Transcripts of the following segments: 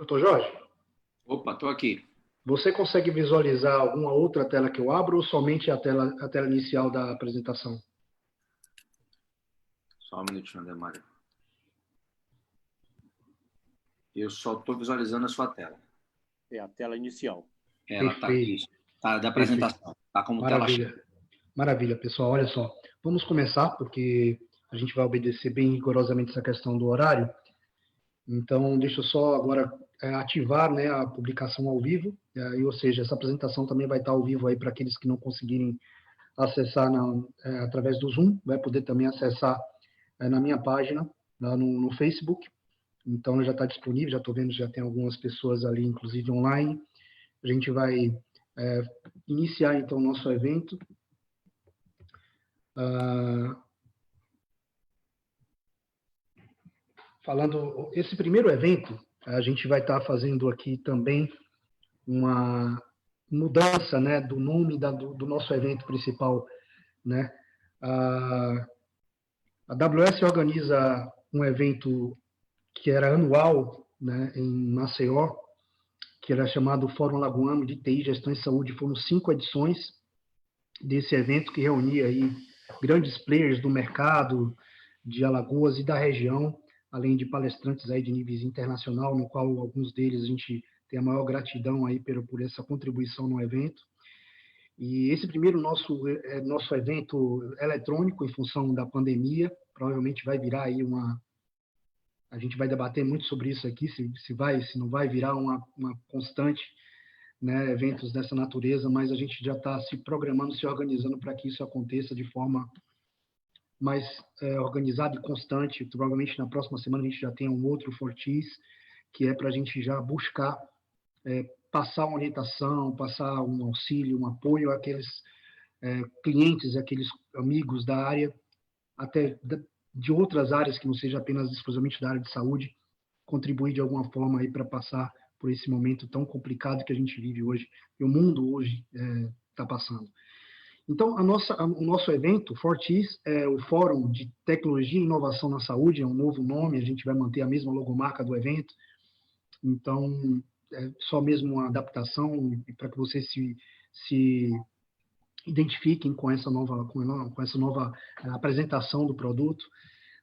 Doutor Jorge, Opa, estou aqui. você consegue visualizar alguma outra tela que eu abro ou somente a tela inicial da apresentação? Só um minutinho, Demário. Eu só estou visualizando a sua tela. É a tela inicial. Ela está aqui. Tá da apresentação. Está como Maravilha. tela cheia. Maravilha, pessoal. Olha só. Vamos começar, porque a gente vai obedecer bem rigorosamente essa questão do horário. Então, deixa eu só agora ativar, né, a publicação ao vivo. Ou seja, essa apresentação também vai estar ao vivo aí para aqueles que não conseguirem acessar através do Zoom. Vai poder também acessar na minha página, lá no Facebook. Então, já está disponível, já estou vendo, já tem algumas pessoas ali, inclusive online. A gente vai iniciar, então, o nosso evento. Esse primeiro evento, a gente vai estar fazendo aqui também uma mudança, né, do nome do nosso evento principal, né? A AWS organiza um evento que era anual, né, em Maceió, que era chamado Fórum Lagoano de TI, Gestão e Saúde. Foram 5 edições desse evento que reunia aí grandes players do mercado de Alagoas e da região, além de palestrantes aí de níveis internacional, no qual alguns deles a gente tem a maior gratidão aí por essa contribuição no evento. E esse primeiro nosso evento eletrônico, em função da pandemia, provavelmente vai virar aí a gente vai debater muito sobre isso aqui, se não vai virar uma constante, né, eventos dessa natureza, mas a gente já está se programando, se organizando para que isso aconteça de forma mais organizada e constante. Provavelmente na próxima semana a gente já tem um outro Fortis, que é para a gente já buscar passar uma orientação, passar um auxílio, um apoio àqueles clientes, àqueles amigos da área, até de outras áreas que não seja apenas exclusivamente da área de saúde, contribuir de alguma forma aí para passar por esse momento tão complicado que a gente vive hoje, e o mundo hoje está passando. Então, o nosso evento, Fortis, é o Fórum de Tecnologia e Inovação na Saúde, é um novo nome, a gente vai manter a mesma logomarca do evento, então, é só mesmo uma adaptação para que vocês se identifiquem com essa nova apresentação do produto,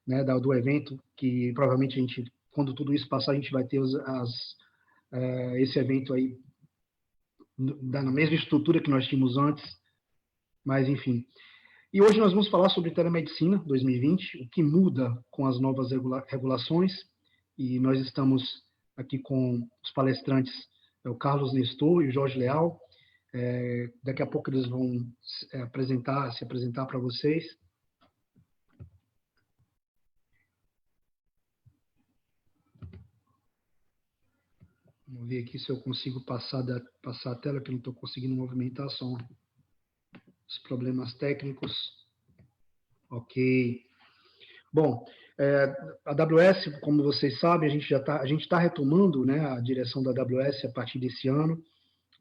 né, do evento, que provavelmente a gente, quando tudo isso passar, a gente vai ter esse evento aí na mesma estrutura que nós tínhamos antes, mas enfim. E hoje nós vamos falar sobre telemedicina 2020, o que muda com as novas regulações, e nós estamos aqui com os palestrantes, o Carlos Nestor e o Jorge Leal. Daqui a pouco eles vão se apresentar para vocês. Vamos ver aqui se eu consigo passar a tela, que eu não estou conseguindo movimentar som. Os problemas técnicos. Ok. Bom, a AWS, como vocês sabem, a gente está retomando, né, a direção da AWS a partir desse ano.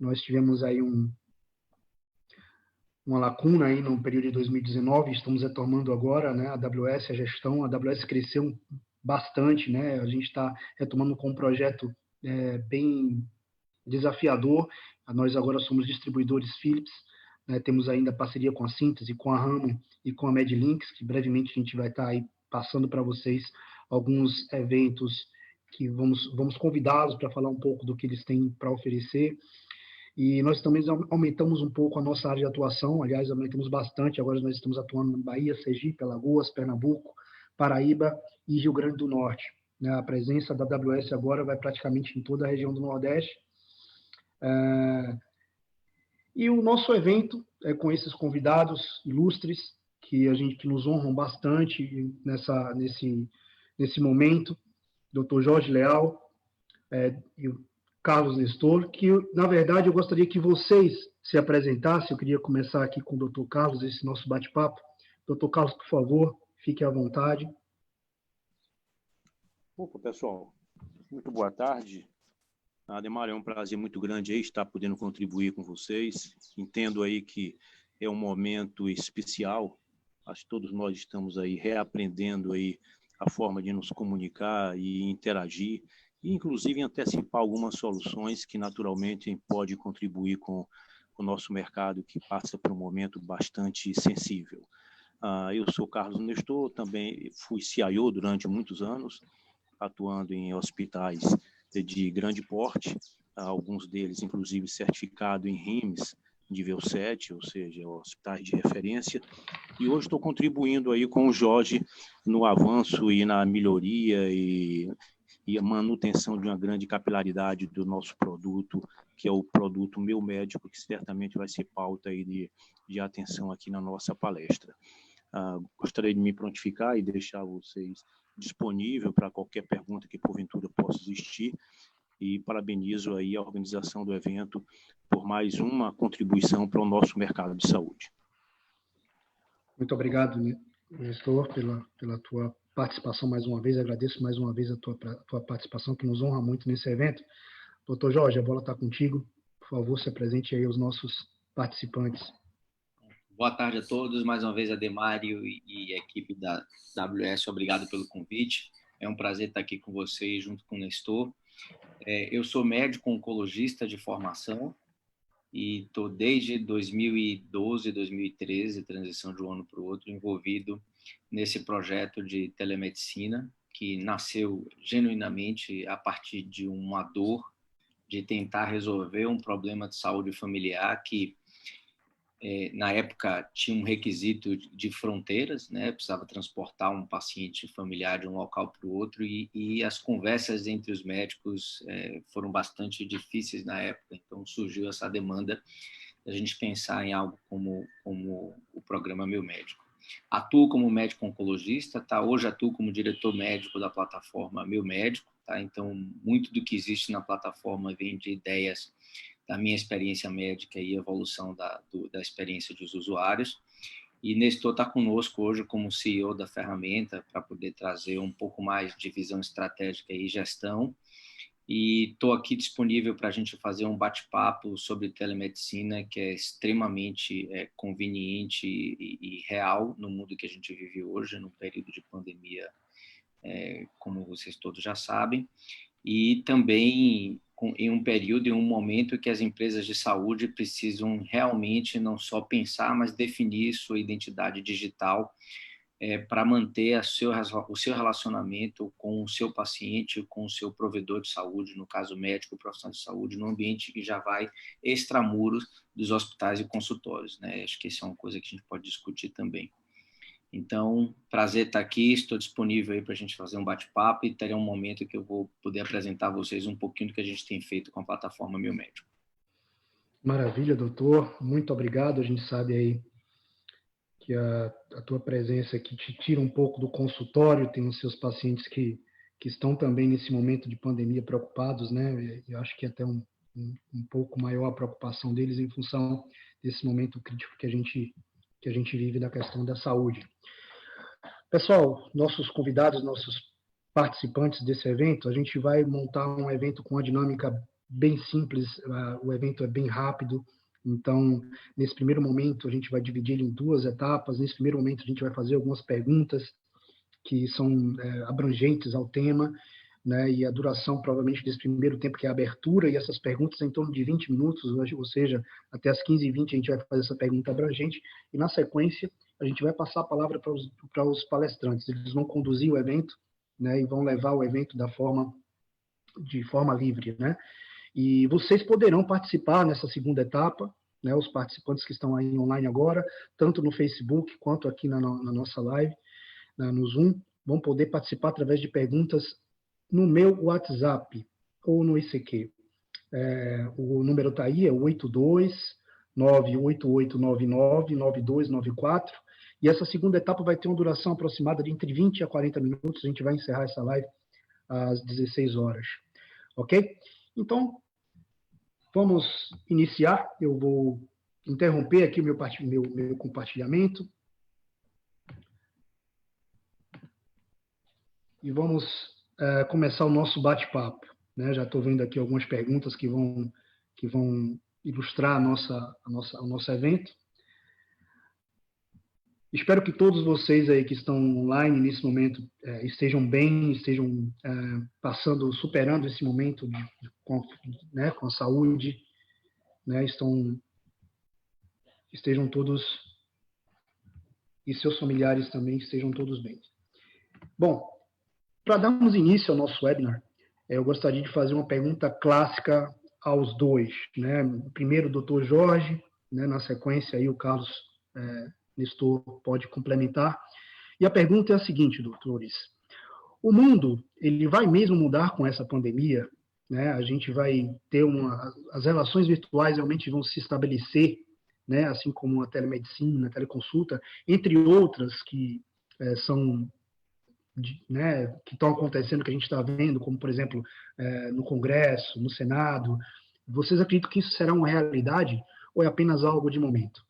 Nós tivemos aí uma lacuna aí no período de 2019, estamos retomando agora, né, a AWS, a gestão. A AWS cresceu bastante, né, a gente está retomando com um projeto bem desafiador. Nós agora somos distribuidores Philips, né, temos ainda parceria com a Síntese, com a Ramo e com a Medlinks, que brevemente a gente vai estar aí passando para vocês alguns eventos que vamos convidá-los para falar um pouco do que eles têm para oferecer. E nós também aumentamos um pouco a nossa área de atuação, aliás, aumentamos bastante. Agora nós estamos atuando em Bahia, Sergipe, Alagoas, Pernambuco, Paraíba e Rio Grande do Norte. A presença da AWS agora vai praticamente em toda a região do Nordeste. E o nosso evento é com esses convidados ilustres, que nos honram bastante nesse momento, Dr. Jorge Leal e o Carlos Nestor, que, na verdade, eu gostaria que vocês se apresentassem. Eu queria começar aqui com o Dr. Carlos, esse nosso bate-papo. Dr. Carlos, por favor, fique à vontade. Opa, pessoal, muito boa tarde. Ademar, é um prazer muito grande aí estar podendo contribuir com vocês. Entendo aí que é um momento especial. Acho que todos nós estamos aí reaprendendo aí a forma de nos comunicar e interagir. e, inclusive, antecipar algumas soluções que, naturalmente, pode contribuir com o nosso mercado, que passa por um momento bastante sensível. Eu sou Carlos Nestor, também fui CIO durante muitos anos, atuando em hospitais de grande porte, alguns deles, inclusive, certificado em RIMS, nível 7, ou seja, hospitais de referência, e hoje estou contribuindo aí com o Jorge no avanço e na melhoria e a manutenção de uma grande capilaridade do nosso produto, que é o produto Meu Médico, que certamente vai ser pauta aí de atenção aqui na nossa palestra. Gostaria de me prontificar e deixar vocês disponível para qualquer pergunta que porventura possa existir, e parabenizo aí a organização do evento por mais uma contribuição para o nosso mercado de saúde. Muito obrigado, Nestor, pela tua participação mais uma vez. Agradeço mais uma vez a tua participação, que nos honra muito nesse evento. Doutor Jorge, a bola está contigo. Por favor, se apresente aí aos nossos participantes. Boa tarde a todos. Mais uma vez, Ademário e a equipe da WS, obrigado pelo convite. É um prazer estar aqui com vocês, junto com o Nestor. Eu sou médico oncologista de formação e estou desde 2012, 2013, transição de um ano para o outro, envolvido nesse projeto de telemedicina, que nasceu genuinamente a partir de uma dor de tentar resolver um problema de saúde familiar que, na época, tinha um requisito de fronteiras, né? Precisava transportar um paciente familiar de um local para o outro, e as conversas entre os médicos foram bastante difíceis na época. Então surgiu essa demanda da gente pensar em algo como o programa Meu Médico. Atuo como médico oncologista, tá? Hoje atuo como diretor médico da plataforma Meu Médico, tá? Então muito do que existe na plataforma vem de ideias da minha experiência médica e evolução da experiência dos usuários. E Nestor está conosco hoje como CEO da ferramenta para poder trazer um pouco mais de visão estratégica e gestão. E estou aqui disponível para a gente fazer um bate-papo sobre telemedicina, que é extremamente conveniente e real no mundo que a gente vive hoje, no período de pandemia, como vocês todos já sabem. E também em um período, em um momento que as empresas de saúde precisam realmente não só pensar, mas definir sua identidade digital para manter o seu relacionamento com o seu paciente, com o seu provedor de saúde, no caso médico, profissional de saúde, num ambiente que já vai extramuros dos hospitais e consultórios, né? Acho que isso é uma coisa que a gente pode discutir também. Então, prazer estar aqui, estou disponível aí para a gente fazer um bate-papo e terá um momento que eu vou poder apresentar a vocês um pouquinho do que a gente tem feito com a plataforma Meu Médico. Maravilha, doutor. Muito obrigado. A gente sabe aí que a tua presença aqui te tira um pouco do consultório, tem os seus pacientes que estão também nesse momento de pandemia preocupados, né? Eu acho que até um pouco maior a preocupação deles em função desse momento crítico que a gente vive da questão da saúde. Pessoal, nossos convidados, nossos participantes desse evento, a gente vai montar um evento com uma dinâmica bem simples, o evento é bem rápido, então, nesse primeiro momento, a gente vai dividir ele em duas etapas. Nesse primeiro momento, a gente vai fazer algumas perguntas que são abrangentes ao tema, né? E a duração, provavelmente, desse primeiro tempo, que é a abertura, e essas perguntas em torno de 20 minutos, ou seja, até as 15h20 a gente vai fazer essa pergunta abrangente, e na sequência a gente vai passar a palavra para os palestrantes. Eles vão conduzir o evento, né? E vão levar o evento de forma livre, né? E vocês poderão participar nessa segunda etapa, né? Os participantes que estão aí online agora, tanto no Facebook quanto aqui na nossa live, no Zoom, vão poder participar através de perguntas no meu WhatsApp ou no ICQ. O número está aí, é 82-98899-9294. E essa segunda etapa vai ter uma duração aproximada de entre 20 a 40 minutos. A gente vai encerrar essa live às 16 horas. Ok? Então, vamos iniciar. Eu vou interromper aqui o meu compartilhamento. E vamos começar o nosso bate-papo, né? Já estou vendo aqui algumas perguntas que vão ilustrar o nosso evento. Espero que todos vocês aí que estão online nesse momento estejam bem, estejam passando, superando esse momento com a saúde, né? Estejam todos, e seus familiares também estejam todos bem. Bom, para darmos início ao nosso webinar, eu gostaria de fazer uma pergunta clássica aos dois, né? Primeiro o Dr. Jorge, né? Na sequência aí o Carlos Nestor pode complementar. E a pergunta é a seguinte, doutores: o mundo, ele vai mesmo mudar com essa pandemia? Né? A gente vai ter as relações virtuais realmente vão se estabelecer, né? Assim como a telemedicina, a teleconsulta, entre outras que são que estão acontecendo, que a gente está vendo, como, por exemplo, no Congresso, no Senado. Vocês acreditam que isso será uma realidade ou é apenas algo de momento?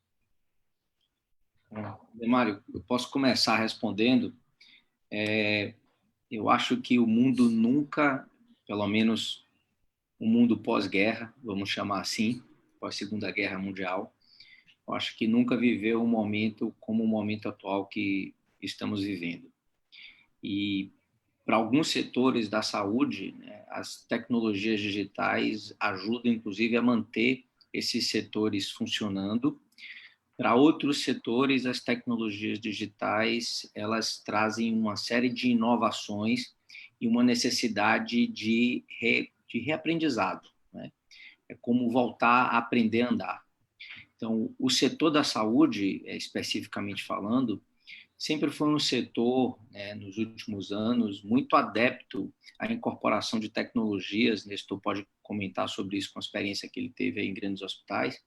Demário, eu posso começar respondendo. Eu acho que o mundo nunca, pelo menos o mundo pós-guerra, vamos chamar assim, pós-Segunda Guerra Mundial, eu acho que nunca viveu um momento como o momento atual que estamos vivendo. E para alguns setores da saúde, né, as tecnologias digitais ajudam, inclusive, a manter esses setores funcionando. Para outros setores, as tecnologias digitais, elas trazem uma série de inovações e uma necessidade de reaprendizado, né? É como voltar a aprender a andar. Então, o setor da saúde, especificamente falando, sempre foi um setor, né, nos últimos anos, muito adepto à incorporação de tecnologias. Nestor pode comentar sobre isso com a experiência que ele teve em grandes hospitais,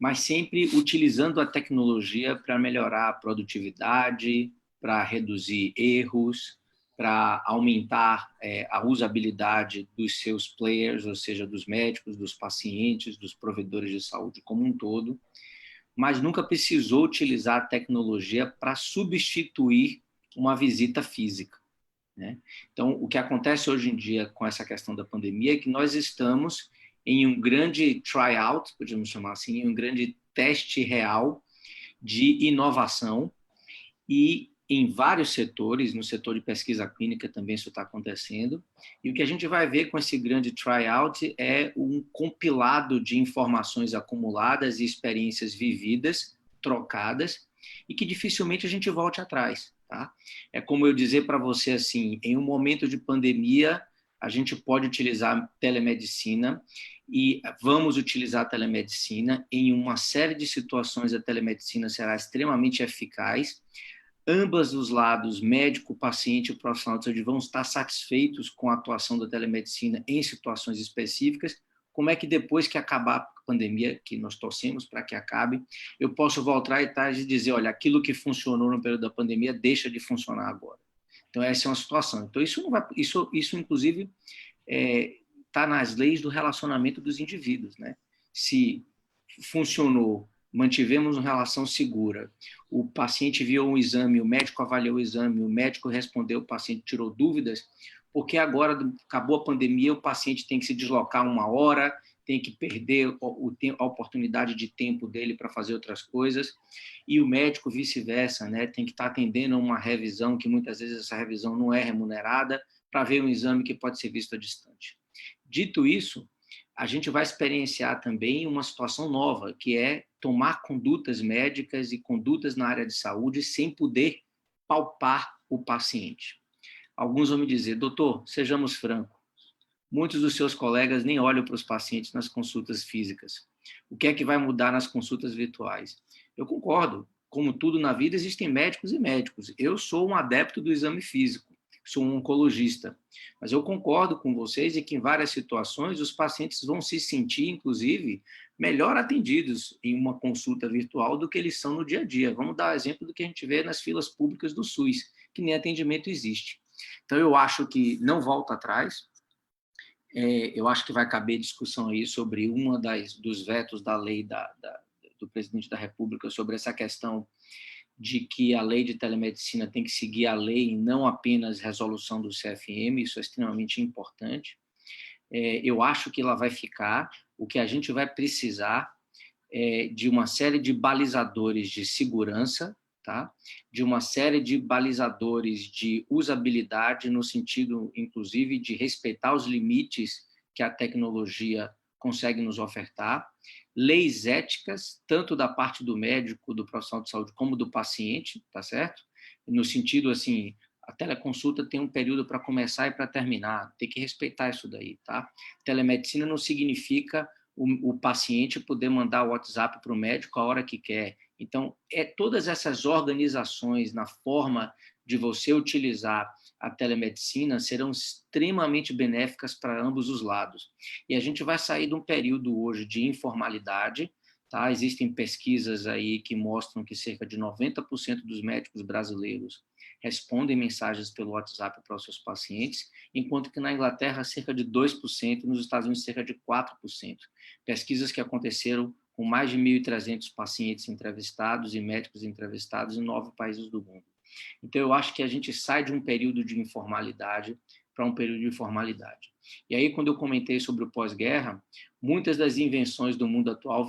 mas sempre utilizando a tecnologia para melhorar a produtividade, para reduzir erros, para aumentar a usabilidade dos seus players, ou seja, dos médicos, dos pacientes, dos provedores de saúde como um todo, mas nunca precisou utilizar a tecnologia para substituir uma visita física, né? Então, o que acontece hoje em dia com essa questão da pandemia é que nós estamos em um grande tryout, podemos chamar assim, um grande teste real de inovação, e em vários setores, no setor de pesquisa clínica também isso está acontecendo, e o que a gente vai ver com esse grande tryout é um compilado de informações acumuladas e experiências vividas, trocadas, e que dificilmente a gente volte atrás, tá? É como eu dizer para você assim, em um momento de pandemia, a gente pode utilizar telemedicina e vamos utilizar a telemedicina. Em uma série de situações, a telemedicina será extremamente eficaz. Ambos os lados, médico, paciente e profissional de saúde, vão estar satisfeitos com a atuação da telemedicina em situações específicas. Como é que depois que acabar a pandemia, que nós torcemos para que acabe, eu posso voltar e dizer, olha, aquilo que funcionou no período da pandemia deixa de funcionar agora. Então, essa é uma situação. Então, isso não vai, isso inclusive, está nas leis do relacionamento dos indivíduos, né? Se funcionou, mantivemos uma relação segura, o paciente viu um exame, o médico avaliou o exame, o médico respondeu, o paciente tirou dúvidas, porque agora acabou a pandemia, o paciente tem que se deslocar 1 hora, tem que perder a oportunidade de tempo dele para fazer outras coisas, e o médico vice-versa, né? Tem que estar atendendo a uma revisão, que muitas vezes essa revisão não é remunerada, para ver um exame que pode ser visto à distância. Dito isso, a gente vai experienciar também uma situação nova, que é tomar condutas médicas e condutas na área de saúde sem poder palpar o paciente. Alguns vão me dizer, doutor, sejamos francos, muitos dos seus colegas nem olham para os pacientes nas consultas físicas. O que é que vai mudar nas consultas virtuais? Eu concordo. Como tudo na vida, existem médicos e médicos. Eu sou um adepto do exame físico, sou um oncologista. Mas eu concordo com vocês em que, em várias situações, os pacientes vão se sentir, inclusive, melhor atendidos em uma consulta virtual do que eles são no dia a dia. Vamos dar exemplo do que a gente vê nas filas públicas do SUS, que nem atendimento existe. Então, eu acho que não volta atrás. Eu acho que vai caber discussão aí sobre dos vetos da lei do presidente da República sobre essa questão de que a lei de telemedicina tem que seguir a lei e não apenas resolução do CFM, isso é extremamente importante. Eu acho que ela vai ficar. O que a gente vai precisar é de uma série de balizadores de segurança tá? De uma série de balizadores de usabilidade, no sentido, inclusive, de respeitar os limites que a tecnologia consegue nos ofertar, leis éticas, tanto da parte do médico, do profissional de saúde, como do paciente, tá certo? No sentido, assim, a teleconsulta tem um período para começar e para terminar, tem que respeitar isso daí, tá? Telemedicina não significa o paciente poder mandar o WhatsApp para o médico a hora que quer. Então, todas essas organizações na forma de você utilizar a telemedicina serão extremamente benéficas para ambos os lados. E a gente vai sair de um período hoje de informalidade, tá? Existem pesquisas aí que mostram que cerca de 90% dos médicos brasileiros respondem mensagens pelo WhatsApp para os seus pacientes, enquanto que na Inglaterra cerca de 2%, nos Estados Unidos cerca de 4%. Pesquisas que aconteceram com mais de 1.300 pacientes entrevistados e médicos entrevistados em 9 países do mundo. Então, eu acho que a gente sai de um período de informalidade para um período de formalidade. E aí, quando eu comentei sobre o pós-guerra, muitas das invenções do mundo atual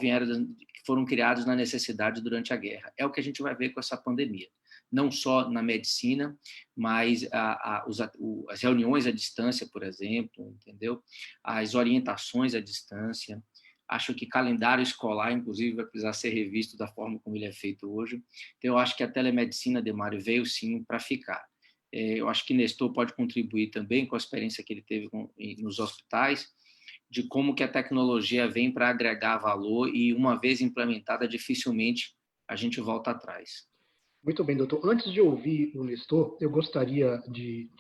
foram criadas na necessidade durante a guerra. É o que a gente vai ver com essa pandemia. Não só na medicina, mas as reuniões à distância, por exemplo, entendeu? As orientações à distância. Acho que calendário escolar, inclusive, vai precisar ser revisto da forma como ele é feito hoje. Então, eu acho que a telemedicina, Demário, veio sim para ficar. Eu acho que Nestor pode contribuir também com a experiência que ele teve nos hospitais, de como que a tecnologia vem para agregar valor e, uma vez implementada, dificilmente a gente volta atrás. Muito bem, doutor. Antes de ouvir o Nestor, eu gostaria de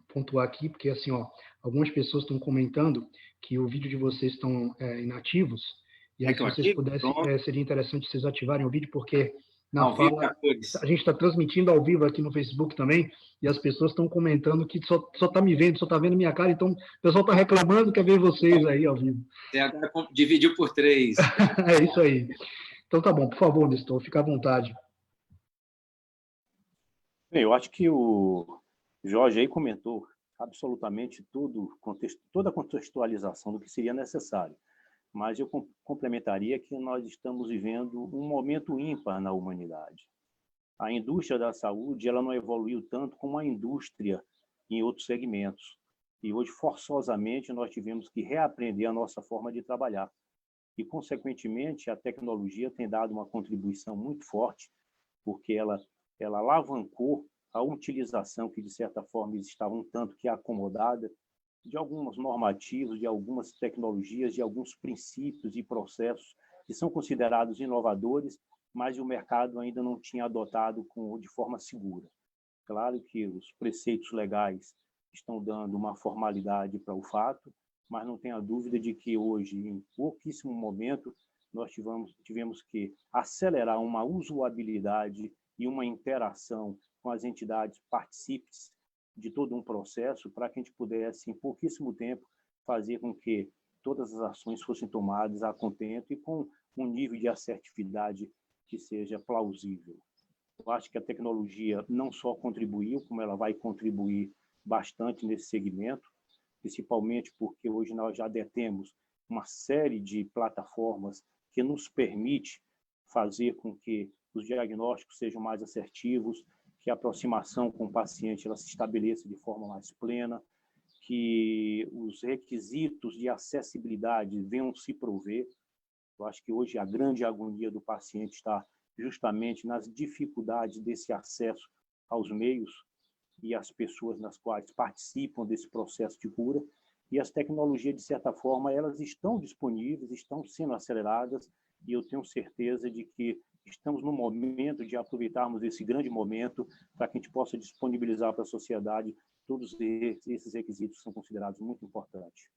pontuar aqui, porque assim, ó, algumas pessoas estão comentando que o vídeo de vocês estão inativos, e aí se vocês pudessem, seria interessante vocês ativarem o vídeo, porque na fala, a gente está transmitindo ao vivo aqui no Facebook também, e as pessoas estão comentando que só está me vendo, só está vendo minha cara, então o pessoal está reclamando que quer ver vocês aí ao vivo. Você agora dividiu por 3. É isso aí. Então tá bom, por favor, Nestor, fica à vontade. Bem, eu acho que o Jorge aí comentou absolutamente toda a contextualização do que seria necessário. Mas eu complementaria que nós estamos vivendo um momento ímpar na humanidade. A indústria da saúde ela não evoluiu tanto como a indústria em outros segmentos. E hoje, forçosamente, nós tivemos que reaprender a nossa forma de trabalhar. E, consequentemente, a tecnologia tem dado uma contribuição muito forte, porque ela alavancou a utilização que, de certa forma, estava um tanto que acomodada, de alguns normativos, de algumas tecnologias, de alguns princípios e processos que são considerados inovadores, mas o mercado ainda não tinha adotado de forma segura. Claro que os preceitos legais estão dando uma formalidade para o fato, mas não tenha dúvida de que hoje, em pouquíssimo momento, nós tivemos que acelerar uma usabilidade e uma interação com as entidades partícipes de todo um processo para que a gente pudesse, em pouquíssimo tempo, fazer com que todas as ações fossem tomadas a contento e com um nível de assertividade que seja plausível. Eu acho que a tecnologia não só contribuiu, como ela vai contribuir bastante nesse segmento, principalmente porque hoje nós já detemos uma série de plataformas que nos permite fazer com que os diagnósticos sejam mais assertivos, que a aproximação com o paciente ela se estabeleça de forma mais plena, que os requisitos de acessibilidade venham se prover. Eu acho que hoje a grande agonia do paciente está justamente nas dificuldades desse acesso aos meios e às pessoas nas quais participam desse processo de cura. E as tecnologias, de certa forma, elas estão disponíveis, estão sendo aceleradas, e eu tenho certeza de que estamos no momento de aproveitarmos esse grande momento para que a gente possa disponibilizar para a sociedade todos esses requisitos que são considerados muito importantes.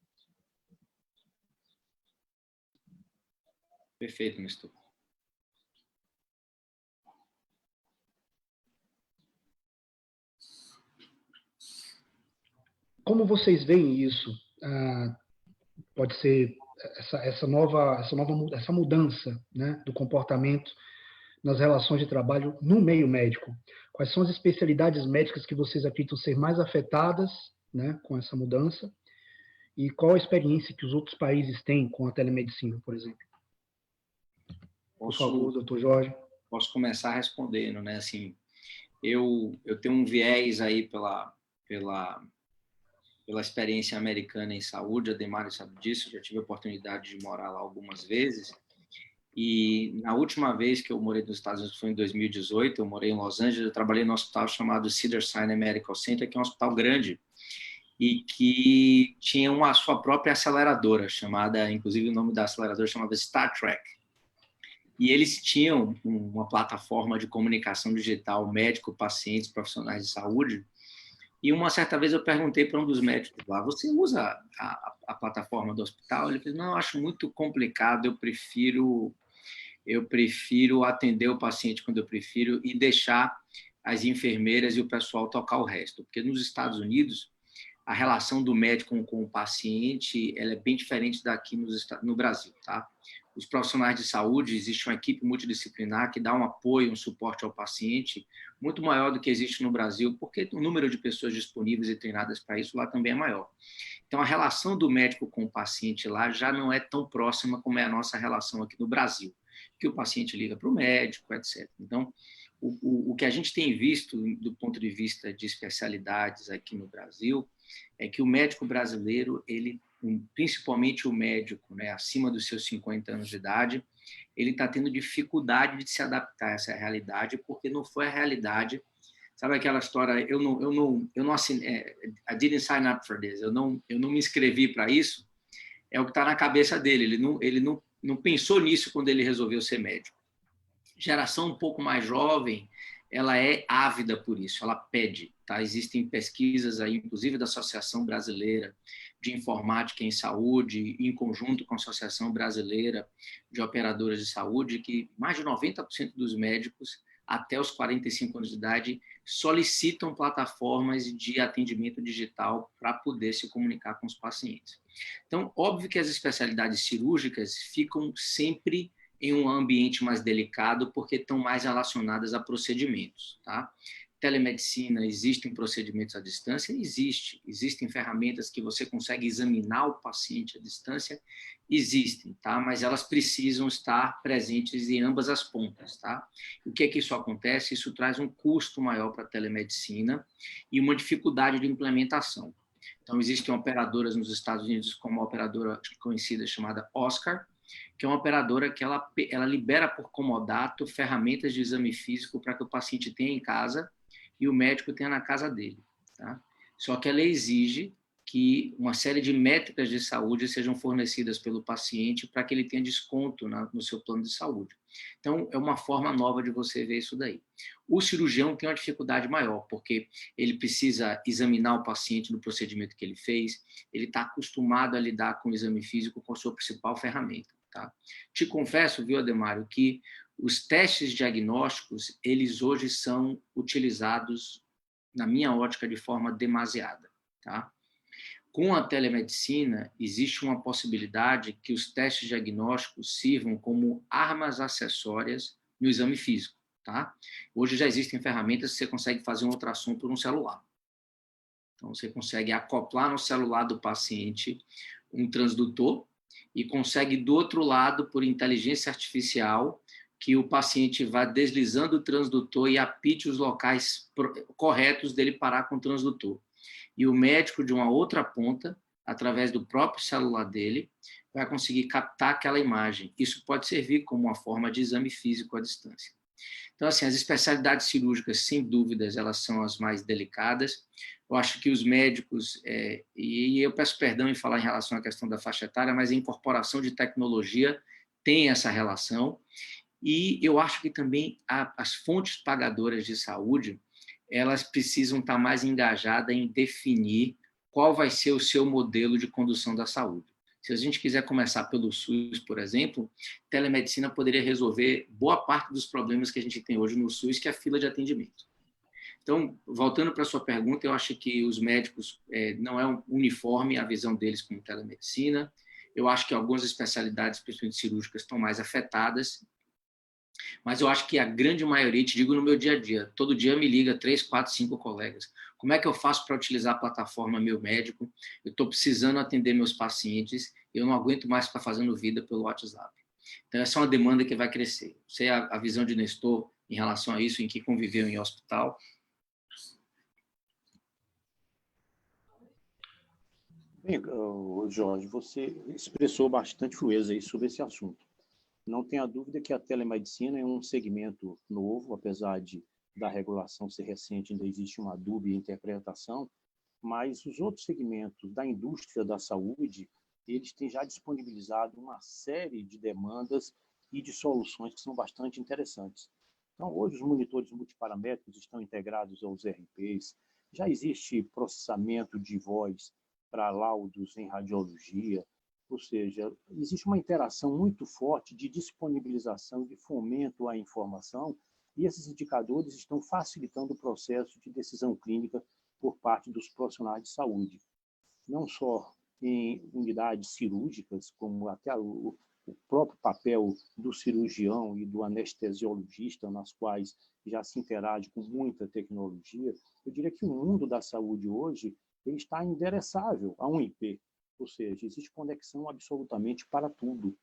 Perfeito, Nestor. Como vocês veem isso? Pode ser essa mudança, né, do comportamento nas relações de trabalho no meio médico. Quais são as especialidades médicas que vocês acreditam ser mais afetadas, né, com essa mudança? E qual a experiência que os outros países têm com a telemedicina, por exemplo? Por favor, doutor Jorge. posso começar respondendo, né? Assim, eu tenho um viés aí pela experiência americana em saúde, a Demário sabe disso, eu já tive a oportunidade de morar lá algumas vezes, e na última vez que eu morei nos Estados Unidos foi em 2018, eu morei em Los Angeles, eu trabalhei num hospital chamado Cedars-Sinai Medical Center, que é um hospital grande, e que tinha a sua própria aceleradora, chamada, inclusive o nome da aceleradora chamava Star Trek. E eles tinham uma plataforma de comunicação digital, médico, pacientes, profissionais de saúde. E uma certa vez eu perguntei para um dos médicos lá, você usa a plataforma do hospital? Ele falou, não, eu acho muito complicado, eu prefiro atender o paciente quando eu prefiro e deixar as enfermeiras e o pessoal tocar o resto. Porque nos Estados Unidos, a relação do médico com o paciente ela é bem diferente daqui no Brasil, tá? Os profissionais de saúde, existe uma equipe multidisciplinar que dá um apoio, um suporte ao paciente muito maior do que existe no Brasil, porque o número de pessoas disponíveis e treinadas para isso lá também é maior. Então, a relação do médico com o paciente lá já não é tão próxima como é a nossa relação aqui no Brasil, que o paciente liga para o médico, etc. Então, o que a gente tem visto do ponto de vista de especialidades aqui no Brasil é que o médico brasileiro, ele, principalmente o médico, né, acima dos seus 50 anos de idade, ele está tendo dificuldade de se adaptar a essa realidade, porque não foi a realidade. Sabe aquela história, eu não assinei, I didn't sign up for this, eu não me inscrevi para isso, é o que está na cabeça dele, ele não pensou nisso quando ele resolveu ser médico. Geração um pouco mais jovem, ela é ávida por isso, ela pede. Tá? Existem pesquisas aí, inclusive da Associação Brasileira de Informática em Saúde, em conjunto com a Associação Brasileira de Operadoras de Saúde, que mais de 90% dos médicos, até os 45 anos de idade, solicitam plataformas de atendimento digital para poder se comunicar com os pacientes. Então, óbvio que as especialidades cirúrgicas ficam sempre em um ambiente mais delicado, porque estão mais relacionadas a procedimentos, tá? Telemedicina, existem procedimentos à distância? Existem ferramentas que você consegue examinar o paciente à distância? Existem, tá? Mas elas precisam estar presentes em ambas as pontas, tá? O que é que isso acontece? Isso traz um custo maior para a telemedicina e uma dificuldade de implementação. Então, existem operadoras nos Estados Unidos, como a operadora conhecida chamada Oscar, que é uma operadora que ela libera por comodato ferramentas de exame físico para que o paciente tenha em casa e o médico tenha na casa dele. Tá? Só que ela exige que uma série de métricas de saúde sejam fornecidas pelo paciente para que ele tenha desconto no seu plano de saúde. Então, é uma forma nova de você ver isso daí. O cirurgião tem uma dificuldade maior, porque ele precisa examinar o paciente no procedimento que ele fez, ele está acostumado a lidar com o exame físico com a sua principal ferramenta. Tá? Te confesso, viu, Ademário, que os testes diagnósticos, eles hoje são utilizados, na minha ótica, de forma demasiada. Tá? Com a telemedicina, existe uma possibilidade que os testes diagnósticos sirvam como armas acessórias no exame físico. Tá? Hoje já existem ferramentas que você consegue fazer um ultrassom por um celular. Então, você consegue acoplar no celular do paciente um transdutor e consegue, do outro lado, por inteligência artificial, que o paciente vá deslizando o transdutor e apite os locais corretos dele parar com o transdutor. E o médico, de uma outra ponta, através do próprio celular dele, vai conseguir captar aquela imagem. Isso pode servir como uma forma de exame físico à distância. Então, assim, as especialidades cirúrgicas, sem dúvidas, elas são as mais delicadas. Eu acho que os médicos, e eu peço perdão em falar em relação à questão da faixa etária, mas a incorporação de tecnologia tem essa relação. E eu acho que também as fontes pagadoras de saúde, elas precisam estar mais engajadas em definir qual vai ser o seu modelo de condução da saúde. Se a gente quiser começar pelo SUS, por exemplo, telemedicina poderia resolver boa parte dos problemas que a gente tem hoje no SUS, que é a fila de atendimento. Então, voltando para a sua pergunta, eu acho que os médicos não é uniforme a visão deles como telemedicina. Eu acho que algumas especialidades, principalmente cirúrgicas, estão mais afetadas. Mas eu acho que a grande maioria, te digo no meu dia a dia, todo dia me liga 3, 4, 5 colegas. Como é que eu faço para utilizar a plataforma Meu Médico? Eu estou precisando atender meus pacientes, eu não aguento mais ficar fazendo vida pelo WhatsApp. Então, essa é uma demanda que vai crescer. Sei a visão de Nestor em relação a isso, em que conviveu em hospital. Bem, Jorge, você expressou bastante fluência aí sobre esse assunto. Não tenha dúvida que a telemedicina é um segmento novo, apesar da regulação ser recente, ainda existe uma dúbia interpretação, mas os outros segmentos da indústria da saúde, eles têm já disponibilizado uma série de demandas e de soluções que são bastante interessantes. Então, hoje, os monitores multiparamétricos estão integrados aos RPs, já existe processamento de voz para laudos em radiologia, ou seja, existe uma interação muito forte de disponibilização, de fomento à informação, e esses indicadores estão facilitando o processo de decisão clínica por parte dos profissionais de saúde, não só em unidades cirúrgicas, como até o próprio papel do cirurgião e do anestesiologista, nas quais já se interage com muita tecnologia. Eu diria que o mundo da saúde hoje ele está endereçável a um IP, ou seja, existe conexão absolutamente para tudo.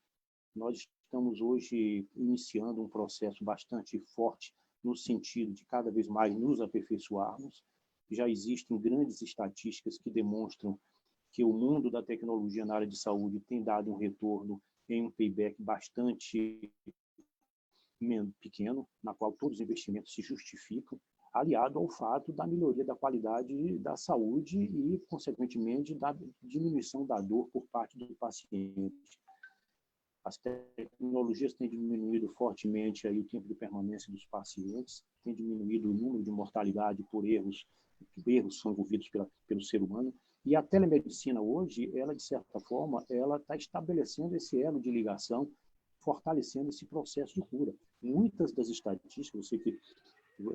Nós estamos hoje iniciando um processo bastante forte no sentido de cada vez mais nos aperfeiçoarmos. Já existem grandes estatísticas que demonstram que o mundo da tecnologia na área de saúde tem dado um retorno em um payback bastante pequeno, na qual todos os investimentos se justificam, aliado ao fato da melhoria da qualidade da saúde e, consequentemente, da diminuição da dor por parte do paciente. As tecnologias têm diminuído fortemente aí o tempo de permanência dos pacientes, têm diminuído o número de mortalidade por erros são envolvidos pelo ser humano. E a telemedicina hoje, ela de certa forma, ela está estabelecendo esse elo de ligação, fortalecendo esse processo de cura. Muitas das estatísticas, você que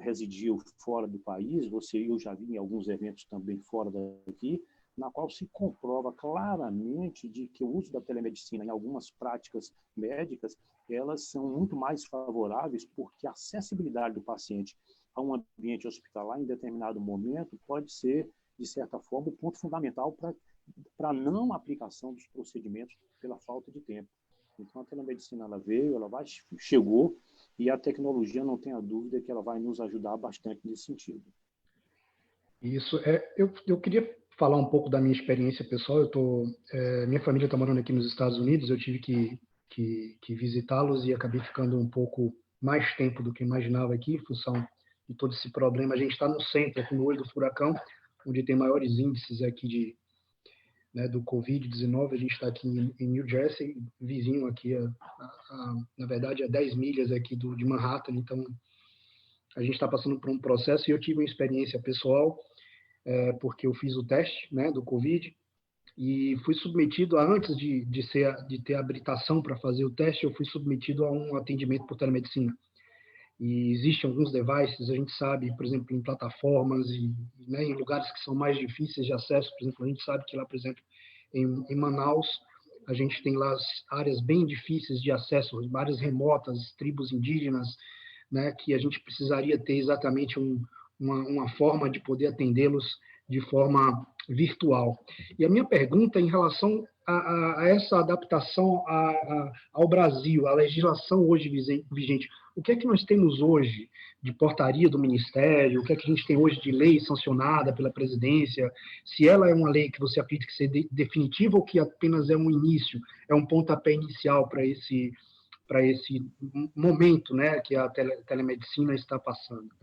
residiu fora do país, eu já vi em alguns eventos também fora daqui, na qual se comprova claramente de que o uso da telemedicina em algumas práticas médicas, elas são muito mais favoráveis porque a acessibilidade do paciente a um ambiente hospitalar em determinado momento pode ser, de certa forma, o ponto fundamental para a não aplicação dos procedimentos pela falta de tempo. Então, a telemedicina ela veio, chegou, e a tecnologia, não tenha dúvida, que ela vai nos ajudar bastante nesse sentido. Isso. Eu queria falar um pouco da minha experiência pessoal. Minha família está morando aqui nos Estados Unidos, eu tive que visitá-los e acabei ficando um pouco mais tempo do que imaginava aqui, em função de todo esse problema. A gente está no centro, aqui no olho do furacão, onde tem maiores índices aqui do Covid-19. A gente está aqui em New Jersey, vizinho aqui, na verdade, a 10 milhas aqui de Manhattan. Então, a gente está passando por um processo e eu tive uma experiência pessoal, porque eu fiz o teste do Covid e fui submetido, antes de ter habilitação para fazer o teste, eu fui submetido a um atendimento por telemedicina. E existem alguns devices, a gente sabe, por exemplo, em plataformas e em lugares que são mais difíceis de acesso. Por exemplo, a gente sabe que lá, por exemplo, em Manaus, a gente tem lá as áreas bem difíceis de acesso, áreas remotas, tribos indígenas, que a gente precisaria ter exatamente uma forma de poder atendê-los de forma virtual. E a minha pergunta em relação a essa adaptação ao Brasil, à legislação hoje vigente, o que é que nós temos hoje de portaria do Ministério, o que é que a gente tem hoje de lei sancionada pela presidência, se ela é uma lei que você acredita que seja definitiva ou que apenas é um início, é um pontapé inicial para esse momento que a telemedicina está passando.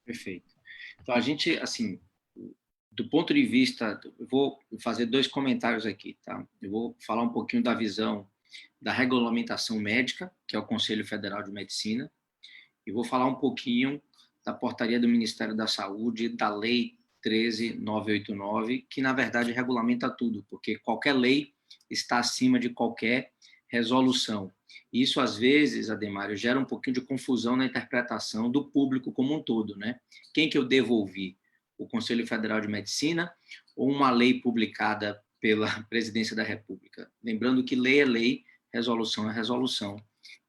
Perfeito. Então, a gente, assim, do ponto de vista, eu vou fazer 2 comentários aqui, tá? Eu vou falar um pouquinho da visão da regulamentação médica, que é o Conselho Federal de Medicina, e vou falar um pouquinho da portaria do Ministério da Saúde, da Lei 13.989, que, na verdade, regulamenta tudo, porque qualquer lei está acima de qualquer resolução. Isso, às vezes, Ademário, gera um pouquinho de confusão na interpretação do público como um todo, né? Quem que eu devo ouvir? O Conselho Federal de Medicina ou uma lei publicada pela Presidência da República? Lembrando que lei é lei, resolução é resolução,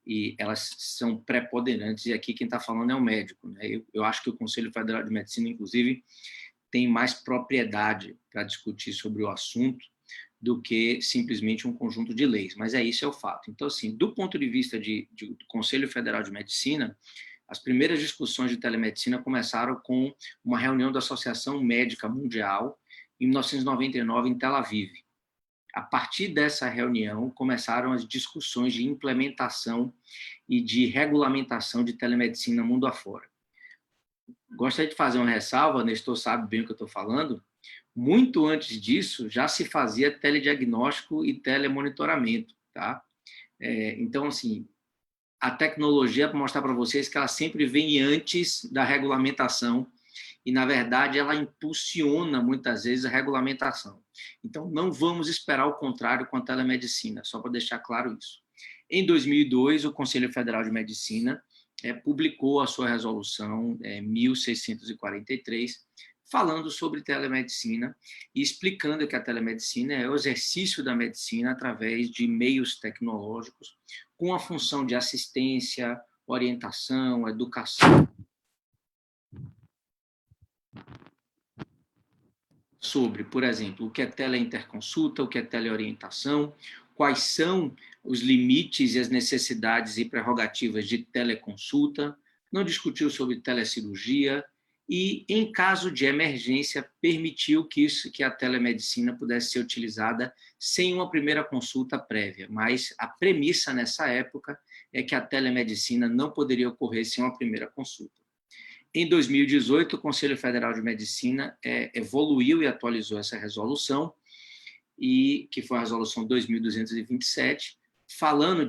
e elas são preponderantes, e aqui quem está falando é o médico, né? Eu acho que o Conselho Federal de Medicina, inclusive, tem mais propriedade para discutir sobre o assunto do que simplesmente um conjunto de leis, mas isso é o fato. Então, assim, do ponto de vista do Conselho Federal de Medicina, as primeiras discussões de telemedicina começaram com uma reunião da Associação Médica Mundial, em 1999, em Tel Aviv. A partir dessa reunião, começaram as discussões de implementação e de regulamentação de telemedicina mundo afora. Gostaria de fazer uma ressalva, Nestor sabe bem o que eu estou falando. Muito antes disso, já se fazia telediagnóstico e telemonitoramento, tá? Então, assim, a tecnologia, para mostrar para vocês que ela sempre vem antes da regulamentação e, na verdade, ela impulsiona, muitas vezes, a regulamentação. Então, não vamos esperar o contrário com a telemedicina, só para deixar claro isso. Em 2002, o Conselho Federal de Medicina publicou a sua resolução 1643, falando sobre telemedicina e explicando que a telemedicina é o exercício da medicina através de meios tecnológicos com a função de assistência, orientação, educação. Sobre, por exemplo, o que é teleinterconsulta, o que é teleorientação, quais são os limites e as necessidades e prerrogativas de teleconsulta, não discutiu sobre telecirurgia e, em caso de emergência, permitiu que a telemedicina pudesse ser utilizada sem uma primeira consulta prévia, mas a premissa nessa época é que a telemedicina não poderia ocorrer sem uma primeira consulta. Em 2018, o Conselho Federal de Medicina evoluiu e atualizou essa resolução, que foi a resolução 2227,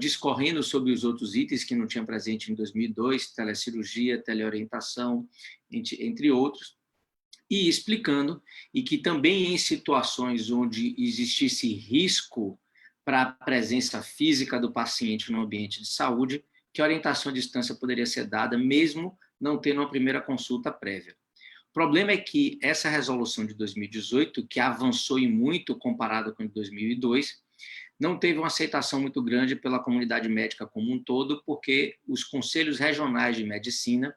discorrendo sobre os outros itens que não tinham presente em 2002, telecirurgia, teleorientação, entre outros, e explicando e que também em situações onde existisse risco para a presença física do paciente no ambiente de saúde, que a orientação à distância poderia ser dada mesmo não tendo uma primeira consulta prévia. O problema é que essa resolução de 2018, que avançou em muito comparado com a de 2002, não teve uma aceitação muito grande pela comunidade médica como um todo, porque os conselhos regionais de medicina,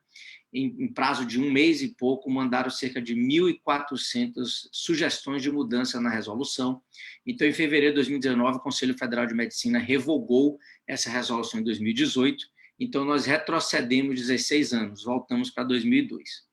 em prazo de um mês e pouco, mandaram cerca de 1.400 sugestões de mudança na resolução. Então, em fevereiro de 2019, o Conselho Federal de Medicina revogou essa resolução em 2018. Então, nós retrocedemos 16 anos, voltamos para 2002.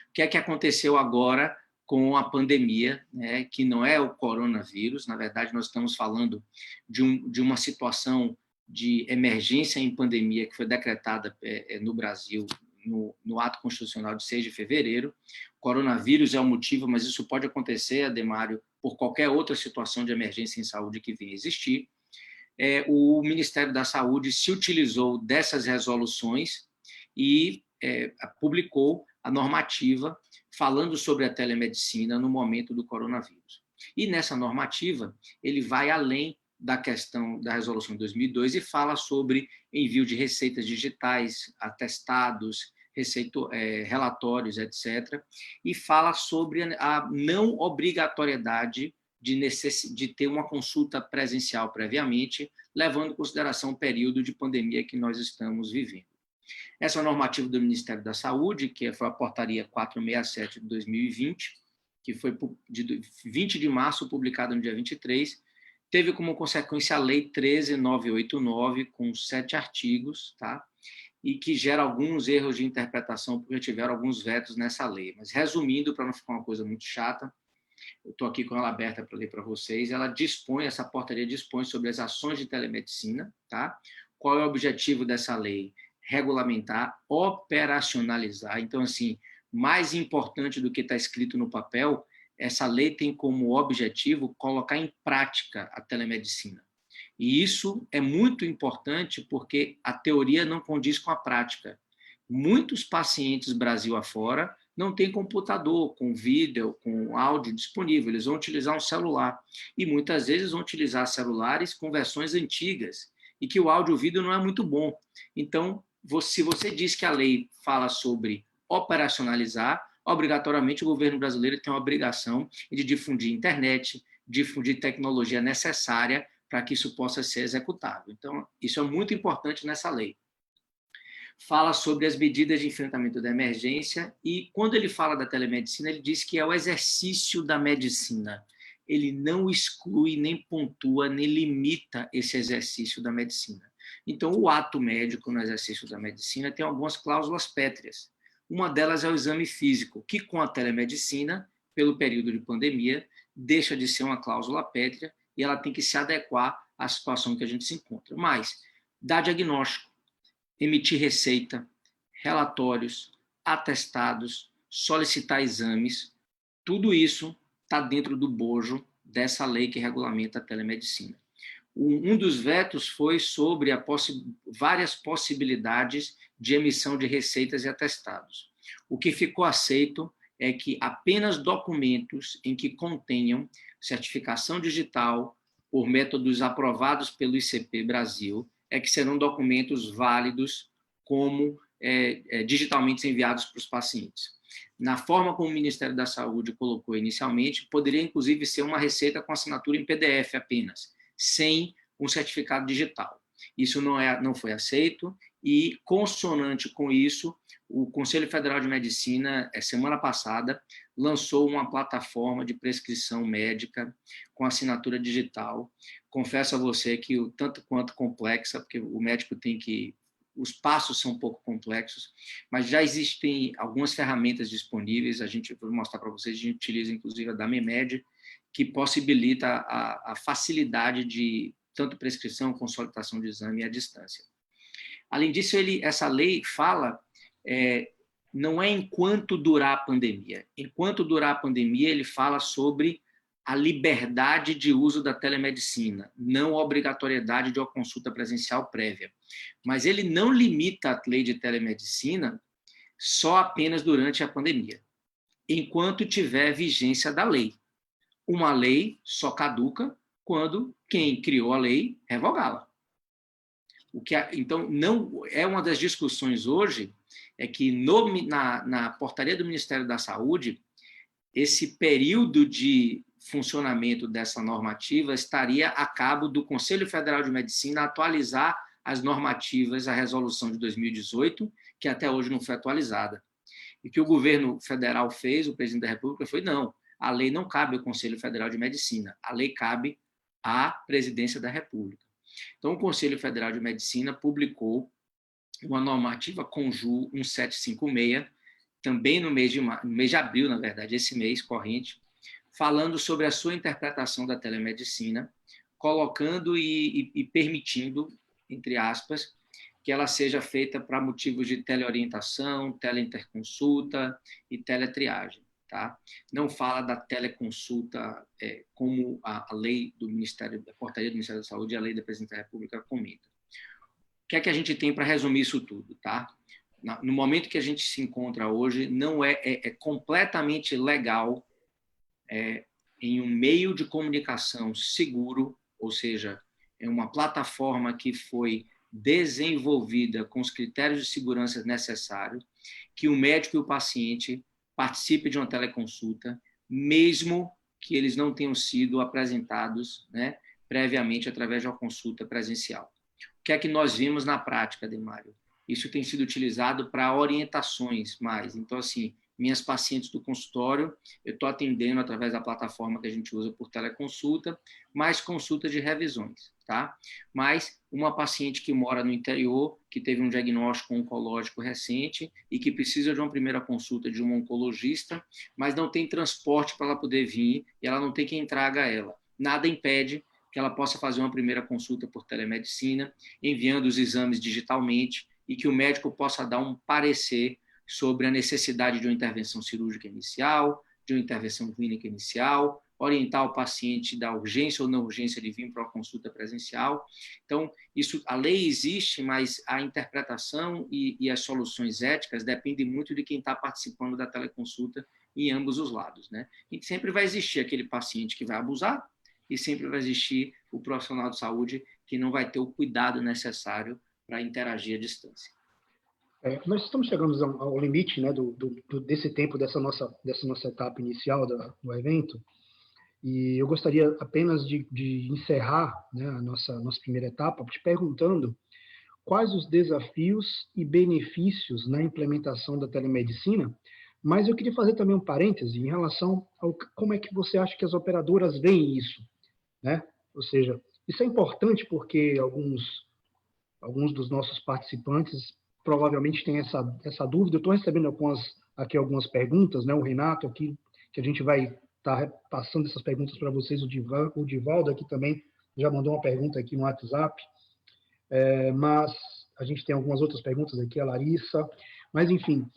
O que é que aconteceu agora com a pandemia, né, que não é o coronavírus? Na verdade, nós estamos falando de uma situação de emergência em pandemia que foi decretada no Brasil no ato constitucional de 6 de fevereiro. O coronavírus é o motivo, mas isso pode acontecer, Ademário, por qualquer outra situação de emergência em saúde que venha a existir. O Ministério da Saúde se utilizou dessas resoluções e publicou a normativa falando sobre a telemedicina no momento do coronavírus. E nessa normativa, ele vai além da questão da resolução de 2002 e fala sobre envio de receitas digitais, atestados, relatórios, etc., e fala sobre a não obrigatoriedade de ter uma consulta presencial previamente, levando em consideração o período de pandemia que nós estamos vivendo. Essa normativa do Ministério da Saúde, que foi a portaria 467 de 2020, que foi de 20 de março, publicada no dia 23, teve como consequência a Lei 13.989, com 7 artigos, tá? E que gera alguns erros de interpretação, porque tiveram alguns vetos nessa lei. Mas, resumindo, para não ficar uma coisa muito chata, eu estou aqui com ela aberta para ler para vocês, essa portaria dispõe sobre as ações de telemedicina, tá? Qual é o objetivo dessa lei? Regulamentar, operacionalizar. Então, assim, mais importante do que está escrito no papel, essa lei tem como objetivo colocar em prática a telemedicina. E isso é muito importante porque a teoria não condiz com a prática. Muitos pacientes Brasil afora não têm computador com vídeo, com áudio disponível, eles vão utilizar um celular. E muitas vezes vão utilizar celulares com versões antigas, e que o áudio e o vídeo não é muito bom. Então, se você diz que a lei fala sobre operacionalizar, obrigatoriamente o governo brasileiro tem a obrigação de difundir internet, difundir tecnologia necessária para que isso possa ser executável. Então, isso é muito importante nessa lei. Fala sobre as medidas de enfrentamento da emergência e, quando ele fala da telemedicina, ele diz que é o exercício da medicina. ele não exclui, nem pontua, nem limita esse exercício da medicina. Então, o ato médico no exercício da medicina tem algumas cláusulas pétreas. Uma delas é o exame físico, que com a telemedicina, pelo período de pandemia, deixa de ser uma cláusula pétrea e ela tem que se adequar à situação que a gente se encontra. Mas, dar diagnóstico, emitir receita, relatórios, atestados, solicitar exames, tudo isso está dentro do bojo dessa lei que regulamenta a telemedicina. Um dos vetos foi sobre várias possibilidades de emissão de receitas e atestados. O que ficou aceito é que apenas documentos em que contenham certificação digital por métodos aprovados pelo ICP Brasil é que serão documentos válidos como digitalmente enviados para os pacientes. Na forma como o Ministério da Saúde colocou inicialmente, poderia inclusive ser uma receita com assinatura em PDF apenas, sem um certificado digital. Isso não foi aceito e, consonante com isso, o Conselho Federal de Medicina, semana passada, lançou uma plataforma de prescrição médica com assinatura digital. Confesso a você que o tanto quanto complexa, porque o médico tem que... Os passos são um pouco complexos, mas já existem algumas ferramentas disponíveis, vou mostrar para vocês, a gente utiliza inclusive a da MEMED, que possibilita a facilidade de tanto prescrição como solicitação de exame à distância. Além disso, essa lei fala, não é enquanto durar a pandemia. Enquanto durar a pandemia, ele fala sobre a liberdade de uso da telemedicina, não a obrigatoriedade de uma consulta presencial prévia. Mas ele não limita a lei de telemedicina só apenas durante a pandemia, enquanto tiver vigência da lei. Uma lei só caduca quando quem criou a lei revogá-la. Então, não é uma das discussões hoje, é que na portaria do Ministério da Saúde, esse período de funcionamento dessa normativa estaria a cabo do Conselho Federal de Medicina atualizar as normativas, a resolução de 2018, que até hoje não foi atualizada. E que o governo federal fez, o presidente da República, foi não, a lei não cabe ao Conselho Federal de Medicina, a lei cabe à Presidência da República. Então, o Conselho Federal de Medicina publicou uma normativa Conju 1756, também no mês de abril, na verdade, esse mês corrente, falando sobre a sua interpretação da telemedicina, colocando e permitindo, entre aspas, que ela seja feita para motivos de teleorientação, teleinterconsulta e teletriagem. Tá? Não fala da teleconsulta como a lei do Ministério, a portaria do Ministério da Saúde e a lei da Presidência da República comenta. O que é que a gente tem para resumir isso tudo? Tá? No momento que a gente se encontra hoje, não é completamente legal em um meio de comunicação seguro, ou seja, é uma plataforma que foi desenvolvida com os critérios de segurança necessários, que o médico e o paciente participe de uma teleconsulta, mesmo que eles não tenham sido apresentados, né, previamente através de uma consulta presencial. O que é que nós vimos na prática, Demário? Isso tem sido utilizado para orientações mais. Então, assim, minhas pacientes do consultório, eu estou atendendo através da plataforma que a gente usa por teleconsulta, mais consulta de revisões, tá? Mas uma paciente que mora no interior, que teve um diagnóstico oncológico recente e que precisa de uma primeira consulta de um oncologista, mas não tem transporte para ela poder vir e ela não tem quem traga ela. Nada impede que ela possa fazer uma primeira consulta por telemedicina, enviando os exames digitalmente e que o médico possa dar um parecer sobre a necessidade de uma intervenção cirúrgica inicial, de uma intervenção clínica inicial, orientar o paciente da urgência ou não urgência de vir para uma consulta presencial. Então, a lei existe, mas a interpretação e as soluções éticas dependem muito de quem está participando da teleconsulta em ambos os lados, né? E sempre vai existir aquele paciente que vai abusar e sempre vai existir o profissional de saúde que não vai ter o cuidado necessário para interagir à distância. Nós estamos chegando ao limite, né, desse tempo, dessa nossa etapa inicial do evento, e eu gostaria apenas de encerrar, né, a nossa primeira etapa te perguntando quais os desafios e benefícios na implementação da telemedicina, Mas eu queria fazer também um parêntese em relação ao como é que você acha que as operadoras veem isso, né? Ou seja, isso é importante porque alguns dos nossos participantes provavelmente têm essa dúvida. Eu estou recebendo aqui algumas perguntas, né? O Renato aqui, que a gente vai estar passando essas perguntas para vocês. O Divaldo aqui também já mandou uma pergunta aqui no WhatsApp. Mas a gente tem algumas outras perguntas aqui, a Larissa. Mas, enfim,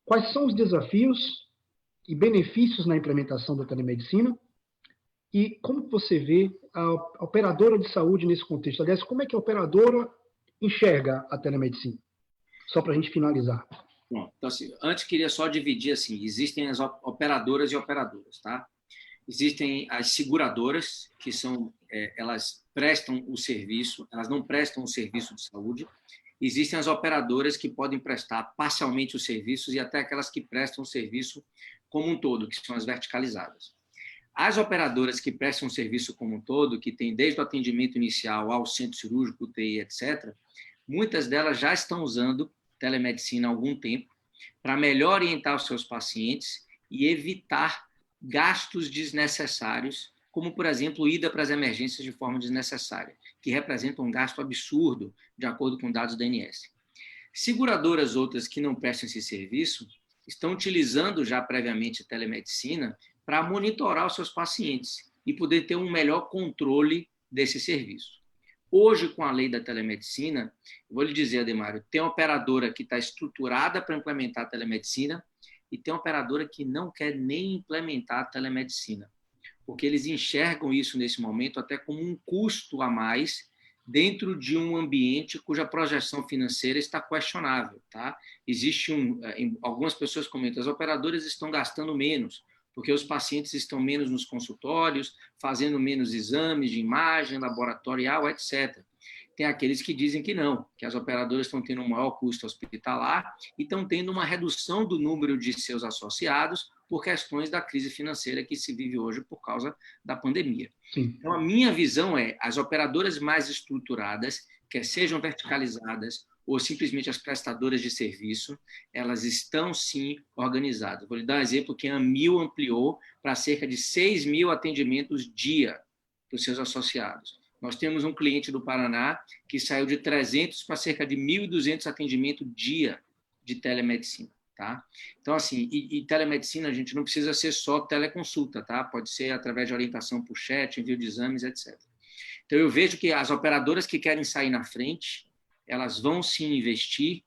quais são os desafios e benefícios na implementação da telemedicina? E como você vê a operadora de saúde nesse contexto? Aliás, como é que a operadora enxerga a telemedicina? Só para a gente finalizar. Bom, então, assim, antes queria só dividir assim, existem as operadoras e operadoras, tá? Existem as seguradoras, que são, elas prestam o serviço, elas não prestam o serviço de saúde. Existem as operadoras que podem prestar parcialmente os serviços e até aquelas que prestam o serviço como um todo, que são as verticalizadas. As operadoras que prestam o serviço como um todo, que tem desde o atendimento inicial ao centro cirúrgico, UTI, etc., muitas delas já estão usando telemedicina há algum tempo para melhor orientar os seus pacientes e evitar gastos desnecessários, como, por exemplo, ida para as emergências de forma desnecessária, que representa um gasto absurdo, de acordo com dados da ANS. Seguradoras outras que não prestam esse serviço estão utilizando já previamente a telemedicina para monitorar os seus pacientes e poder ter um melhor controle desse serviço. Hoje, com a lei da telemedicina, eu vou lhe dizer, Ademário, tem uma operadora que está estruturada para implementar a telemedicina e tem uma operadora que não quer nem implementar a telemedicina, porque eles enxergam isso nesse momento até como um custo a mais dentro de um ambiente cuja projeção financeira está questionável, tá? Algumas pessoas comentam, as operadoras estão gastando menos, porque os pacientes estão menos nos consultórios, fazendo menos exames de imagem, laboratorial, etc. Tem aqueles que dizem que não, que as operadoras estão tendo um maior custo hospitalar e estão tendo uma redução do número de seus associados por questões da crise financeira que se vive hoje por causa da pandemia. Sim. Então, a minha visão é as operadoras mais estruturadas, quer sejam verticalizadas ou simplesmente as prestadoras de serviço, elas estão, sim, organizadas. Vou lhe dar um exemplo que a Amil ampliou para cerca de 6.000 atendimentos dia para os seus associados. Nós temos um cliente do Paraná que saiu de 300 para cerca de 1.200 atendimentos dia de telemedicina. Tá? Então, assim, e telemedicina, a gente não precisa ser só teleconsulta, tá? Pode ser através de orientação por chat, envio de exames, etc. Então, eu vejo que as operadoras que querem sair na frente, elas vão sim investir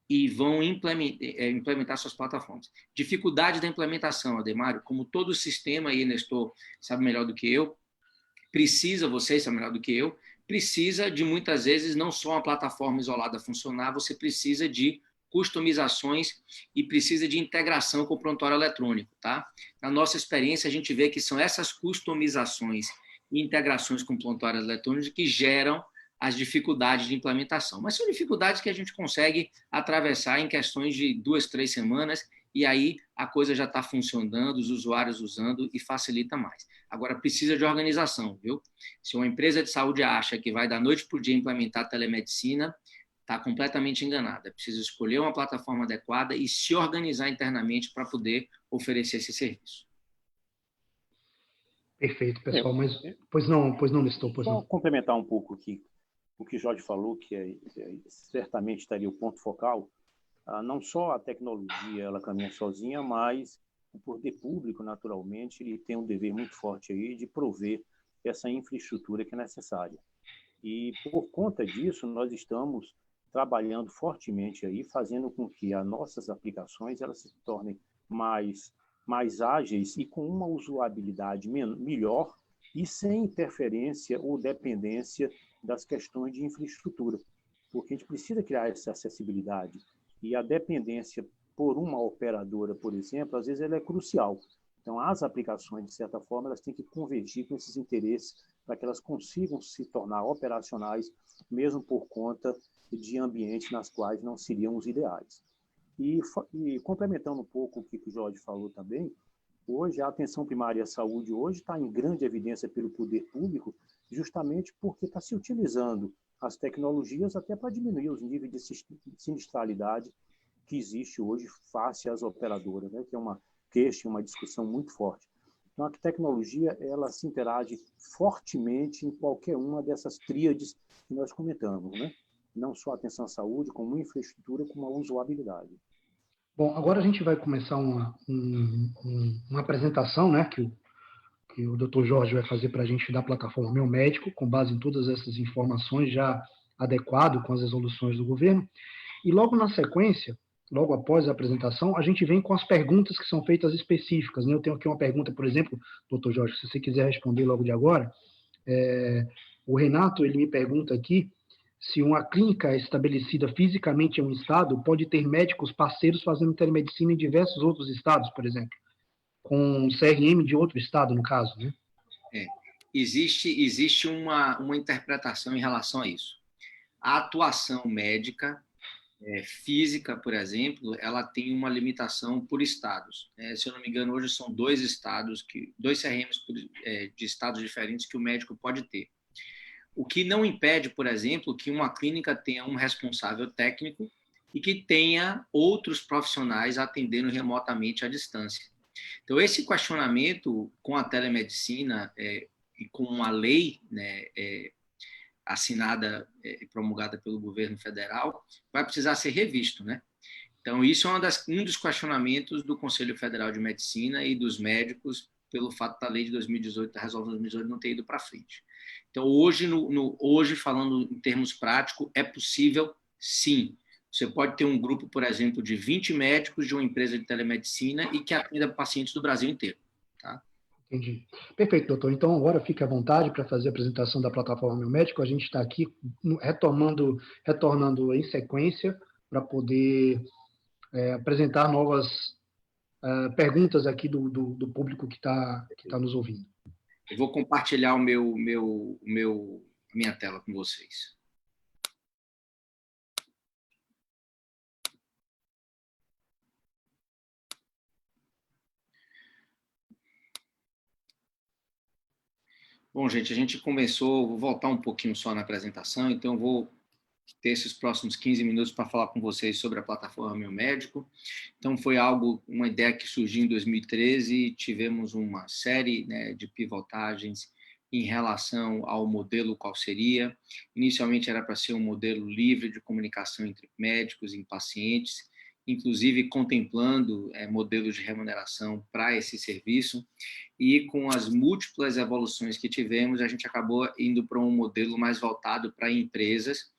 e vão implementar suas plataformas. Dificuldade da implementação, Ademário, como todo sistema, e Nestor sabe melhor do que eu, vocês sabem melhor do que eu, precisa de, muitas vezes, não só uma plataforma isolada funcionar, você precisa de customizações e precisa de integração com o prontuário eletrônico, tá? Na nossa experiência, a gente vê que são essas customizações e integrações com prontuários eletrônicos que geram as dificuldades de implementação. Mas são dificuldades que a gente consegue atravessar em questões de 2, 3 semanas e aí a coisa já está funcionando, os usuários usando e facilita mais. Agora, precisa de organização, viu? Se uma empresa de saúde acha que vai da noite para o dia implementar a telemedicina, está completamente enganada. É preciso escolher uma plataforma adequada e se organizar internamente para poder oferecer esse serviço. Perfeito, pessoal. Mas, pois não, Nestor, pois não. Só complementar um pouco aqui o que o Jorge falou, que certamente estaria o ponto focal. Não só a tecnologia ela caminha sozinha, mas o poder público, naturalmente, ele tem um dever muito forte aí de prover essa infraestrutura que é necessária. E, por conta disso, nós estamos trabalhando fortemente aí, fazendo com que as nossas aplicações elas se tornem mais ágeis e com uma usabilidade melhor e sem interferência ou dependência das questões de infraestrutura. Porque a gente precisa criar essa acessibilidade e a dependência por uma operadora, por exemplo, às vezes ela é crucial. Então, as aplicações, de certa forma, elas têm que convergir com esses interesses para que elas consigam se tornar operacionais, mesmo por conta de ambientes nas quais não seriam os ideais. E complementando um pouco o que o Jorge falou também, hoje a atenção primária à saúde hoje está em grande evidência pelo poder público, justamente porque está se utilizando as tecnologias até para diminuir os níveis de sinistralidade que existe hoje face às operadoras, né? Que é uma queixa, uma discussão muito forte. Então, a tecnologia, ela se interage fortemente em qualquer uma dessas tríades que nós comentamos, né? Não só atenção à saúde, como infraestrutura, como a usabilidade. Bom, agora a gente vai começar uma apresentação, né, que o Dr. Jorge vai fazer para a gente da plataforma Meu Médico, com base em todas essas informações já adequado com as resoluções do governo. E logo na sequência, logo após a apresentação, a gente vem com as perguntas que são feitas específicas, né? Eu tenho aqui uma pergunta, por exemplo, doutor Jorge, se você quiser responder logo de agora, o Renato, ele me pergunta aqui se uma clínica estabelecida fisicamente em um estado pode ter médicos parceiros fazendo telemedicina em diversos outros estados, por exemplo, com CRM de outro estado, no caso, né? Existe uma interpretação em relação a isso. A atuação médica física, por exemplo, ela tem uma limitação por estados. Se eu não me engano, hoje são dois CRMs de estados diferentes que o médico pode ter. O que não impede, por exemplo, que uma clínica tenha um responsável técnico e que tenha outros profissionais atendendo remotamente à distância. Então, esse questionamento com a telemedicina e com a lei, né, assinada e promulgada pelo governo federal, vai precisar ser revisto, né? Então, isso é um dos questionamentos do Conselho Federal de Medicina e dos médicos pelo fato da lei de 2018, da resolução de 2018, não ter ido para frente. Então, hoje, falando em termos práticos, é possível, sim. Você pode ter um grupo, por exemplo, de 20 médicos de uma empresa de telemedicina e que atenda pacientes do Brasil inteiro, tá? Entendi. Perfeito, doutor. Então, agora fique à vontade para fazer a apresentação da plataforma Meu Médico. A gente está aqui retornando em sequência para poder apresentar novas perguntas aqui do público que tá nos ouvindo. Eu vou compartilhar a minha tela com vocês. Bom, gente, a gente começou, vou voltar um pouquinho só na apresentação, então eu vou ter esses próximos 15 minutos para falar com vocês sobre a plataforma Meu Médico. Então, foi uma ideia que surgiu em 2013, tivemos uma série, né, de pivotagens em relação ao modelo qual seria. Inicialmente era para ser um modelo livre de comunicação entre médicos e pacientes, inclusive contemplando modelos de remuneração para esse serviço, e com as múltiplas evoluções que tivemos, a gente acabou indo para um modelo mais voltado para empresas,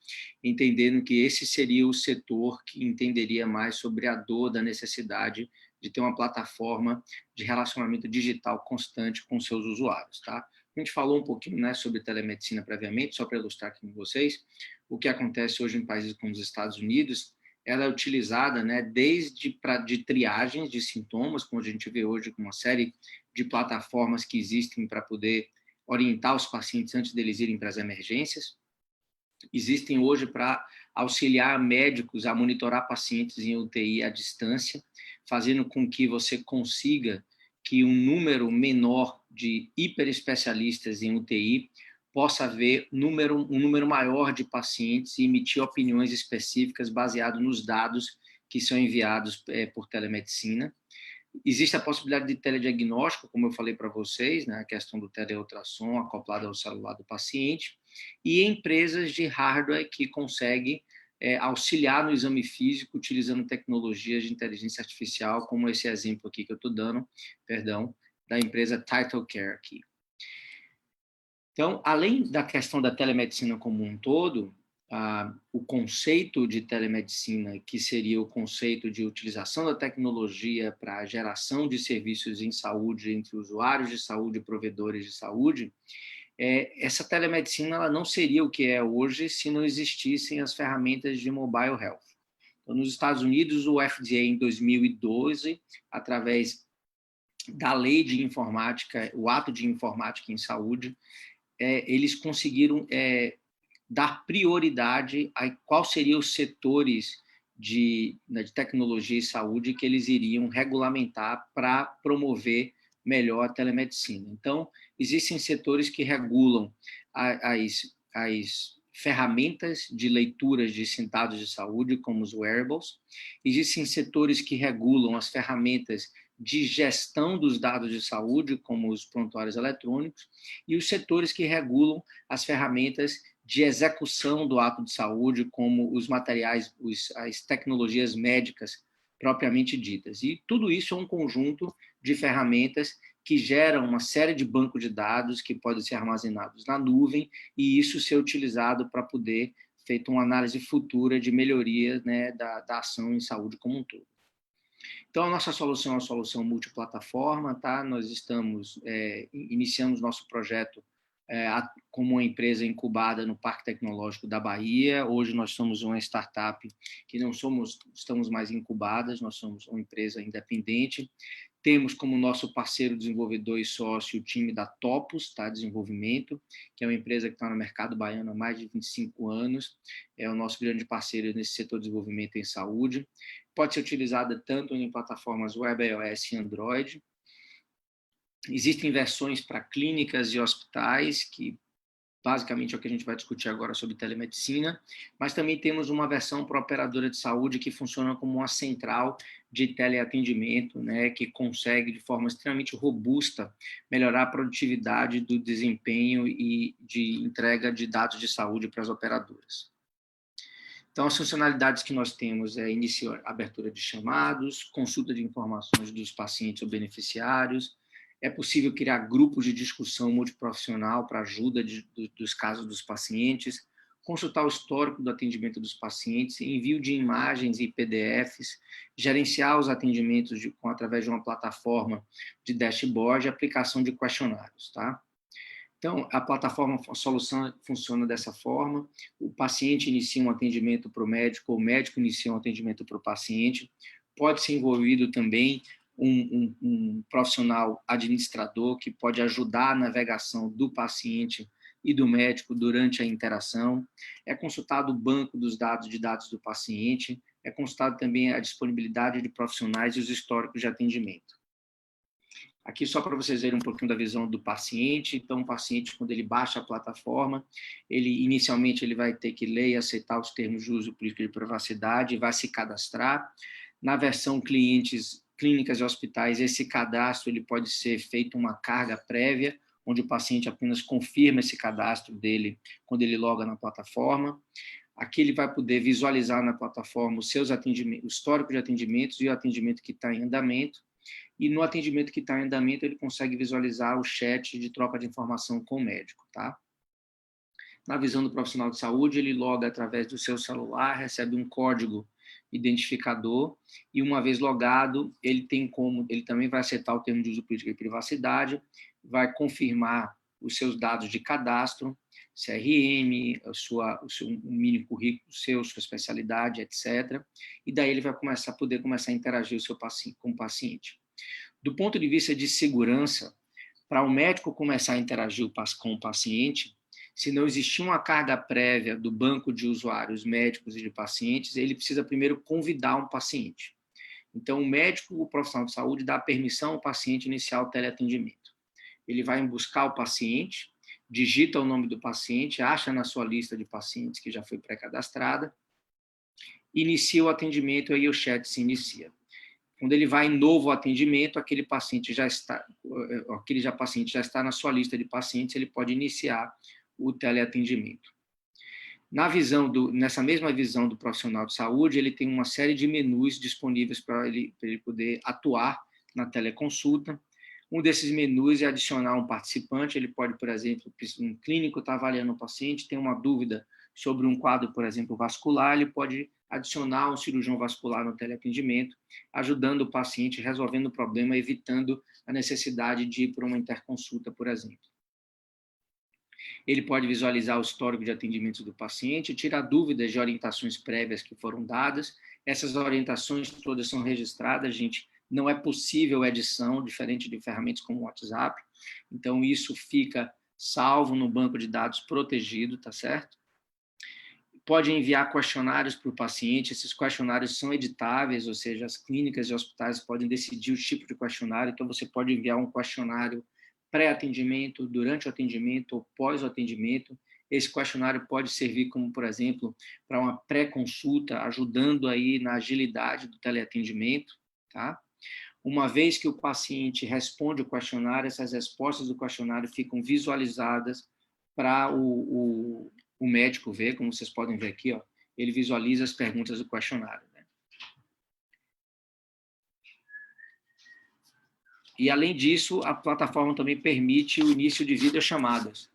entendendo que esse seria o setor que entenderia mais sobre a dor da necessidade de ter uma plataforma de relacionamento digital constante com seus usuários, tá? A gente falou um pouquinho, né, sobre telemedicina previamente, só para ilustrar aqui com vocês, o que acontece hoje em países como os Estados Unidos. Ela é utilizada, né, desde de triagens de sintomas, como a gente vê hoje com uma série de plataformas que existem para poder orientar os pacientes antes deles irem para as emergências. Existem hoje para auxiliar médicos a monitorar pacientes em UTI à distância, fazendo com que você consiga que um número menor de hiperespecialistas em UTI possa ver um número maior de pacientes e emitir opiniões específicas baseado nos dados que são enviados por telemedicina. Existe a possibilidade de telediagnóstico, como eu falei para vocês, né, a questão do teleultrassom acoplado ao celular do paciente, e empresas de hardware que conseguem auxiliar no exame físico utilizando tecnologias de inteligência artificial, como esse exemplo aqui que eu estou dando, da empresa TitleCare aqui. Então, além da questão da telemedicina como um todo, o conceito de telemedicina, que seria o conceito de utilização da tecnologia para a geração de serviços em saúde entre usuários de saúde e provedores de saúde, essa telemedicina ela não seria o que é hoje se não existissem as ferramentas de mobile health. Então, nos Estados Unidos, o FDA, em 2012, através da lei de informática, o ato de informática em saúde, eles conseguiram dar prioridade a quais seriam os setores de tecnologia e saúde que eles iriam regulamentar para promover melhor a telemedicina. Então, existem setores que regulam as ferramentas de leituras de dados de saúde, como os wearables. Existem setores que regulam as ferramentas de gestão dos dados de saúde, como os prontuários eletrônicos, e os setores que regulam as ferramentas de execução do ato de saúde, como os materiais, as tecnologias médicas propriamente ditas. E tudo isso é um conjunto de ferramentas que geram uma série de bancos de dados que podem ser armazenados na nuvem e isso ser utilizado para poder feita uma análise futura de melhoria, né, da ação em saúde como um todo. Então, a nossa solução é uma solução multiplataforma, tá? Nós iniciamos nosso projeto como uma empresa incubada no Parque Tecnológico da Bahia. Hoje nós somos uma startup que não estamos mais incubadas, nós somos uma empresa independente. Temos como nosso parceiro desenvolvedor e sócio o time da Topos, tá? Desenvolvimento, que é uma empresa que está no mercado baiano há mais de 25 anos, é o nosso grande parceiro nesse setor de desenvolvimento em saúde. Pode ser utilizada tanto em plataformas web, iOS e Android. Existem versões para clínicas e hospitais, que basicamente é o que a gente vai discutir agora sobre telemedicina, mas também temos uma versão para operadora de saúde que funciona como uma central de teleatendimento, né, que consegue, de forma extremamente robusta, melhorar a produtividade do desempenho e de entrega de dados de saúde para as operadoras. Então, as funcionalidades que nós temos é iniciar abertura de chamados, consulta de informações dos pacientes ou beneficiários. É possível criar grupos de discussão multiprofissional para ajuda dos casos dos pacientes, consultar o histórico do atendimento dos pacientes, envio de imagens e PDFs, gerenciar os atendimentos através de uma plataforma de dashboard e aplicação de questionários, tá? Então, a plataforma, a solução funciona dessa forma: o paciente inicia um atendimento para o médico, ou o médico inicia um atendimento para o paciente. Pode ser envolvido também um profissional administrador que pode ajudar a navegação do paciente e do médico durante a interação. É consultado o banco dos dados do paciente, é consultado também a disponibilidade de profissionais e os históricos de atendimento. Aqui só para vocês verem um pouquinho da visão do paciente. Então, o paciente, quando ele baixa a plataforma, inicialmente ele vai ter que ler e aceitar os termos de uso político de privacidade, vai se cadastrar. Na versão clínicas e hospitais, esse cadastro ele pode ser feito uma carga prévia, onde o paciente apenas confirma esse cadastro dele quando ele loga na plataforma. Aqui ele vai poder visualizar na plataforma os seus atendimentos, o histórico de atendimentos e o atendimento que está em andamento. E no atendimento que está em andamento, ele consegue visualizar o chat de troca de informação com o médico, tá? Na visão do profissional de saúde, ele loga através do seu celular, recebe um código identificador e, uma vez logado, ele também vai aceitar o termo de uso político de privacidade, vai confirmar os seus dados de cadastro, CRM, o mini currículo seu, sua especialidade, etc. E daí ele vai poder começar a interagir com o paciente. Do ponto de vista de segurança, para o médico começar a interagir com o paciente, se não existir uma carga prévia do banco de usuários médicos e de pacientes, ele precisa primeiro convidar um paciente. Então, o médico, o profissional de saúde, dá permissão ao paciente iniciar o teleatendimento. Ele vai buscar o paciente, digita o nome do paciente, acha na sua lista de pacientes que já foi pré-cadastrada, inicia o atendimento e aí o chat se inicia. Quando ele vai em novo atendimento, aquele paciente já está na sua lista de pacientes, ele pode iniciar o teleatendimento. Nessa mesma visão do profissional de saúde, ele tem uma série de menus disponíveis para ele poder atuar na teleconsulta. Um desses menus é adicionar um participante. Ele pode, por exemplo, um clínico está avaliando o paciente, tem uma dúvida sobre um quadro, por exemplo, vascular, ele pode adicionar um cirurgião vascular no teleatendimento, ajudando o paciente, resolvendo o problema, evitando a necessidade de ir para uma interconsulta, por exemplo. Ele pode visualizar o histórico de atendimentos do paciente, tirar dúvidas de orientações prévias que foram dadas. Essas orientações todas são registradas, gente. Não é possível edição, diferente de ferramentas como o WhatsApp. Então, isso fica salvo no banco de dados protegido, tá certo? Pode enviar questionários para o paciente. Esses questionários são editáveis, ou seja, as clínicas e hospitais podem decidir o tipo de questionário. Então, você pode enviar um questionário pré-atendimento, durante o atendimento ou pós o atendimento. Esse questionário pode servir como, por exemplo, para uma pré-consulta, ajudando aí na agilidade do teleatendimento, tá? Uma vez que o paciente responde o questionário, essas respostas do questionário ficam visualizadas para o médico ver, como vocês podem ver aqui, ó, ele visualiza as perguntas do questionário, né? E, além disso, a plataforma também permite o início de videochamadas.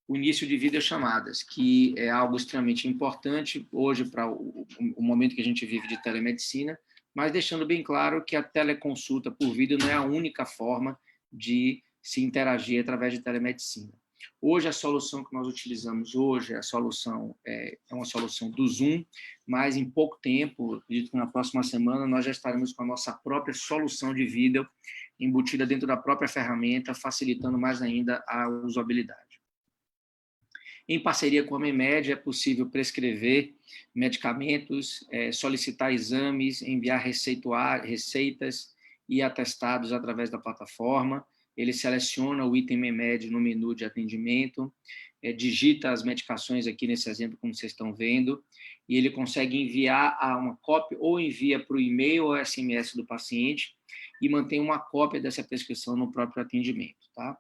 O início de videochamadas, que é algo extremamente importante hoje para o momento que a gente vive de telemedicina, mas deixando bem claro que a teleconsulta por vídeo não é a única forma de se interagir através de telemedicina. Hoje, a solução que nós utilizamos hoje, é uma solução do Zoom, mas em pouco tempo, acredito que na próxima semana, nós já estaremos com a nossa própria solução de vídeo embutida dentro da própria ferramenta, facilitando mais ainda a usabilidade. Em parceria com a MEMED, é possível prescrever medicamentos, solicitar exames, enviar receitas e atestados através da plataforma. Ele seleciona o item MEMED no menu de atendimento, digita as medicações aqui nesse exemplo, como vocês estão vendo, e ele consegue enviar uma cópia, ou envia para o e-mail ou SMS do paciente, e mantém uma cópia dessa prescrição no próprio atendimento, tá?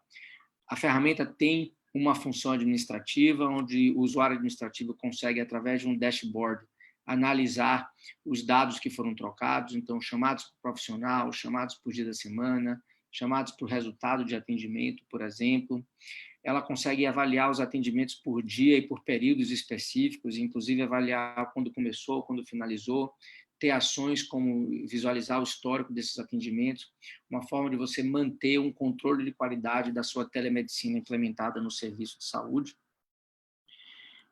A ferramenta tem uma função administrativa, onde o usuário administrativo consegue, através de um dashboard, analisar os dados que foram trocados, então, chamados por profissional, chamados por dia da semana, chamados por resultado de atendimento, por exemplo. Ela consegue avaliar os atendimentos por dia e por períodos específicos, inclusive avaliar quando começou, quando finalizou, ter ações como visualizar o histórico desses atendimentos, uma forma de você manter um controle de qualidade da sua telemedicina implementada no serviço de saúde.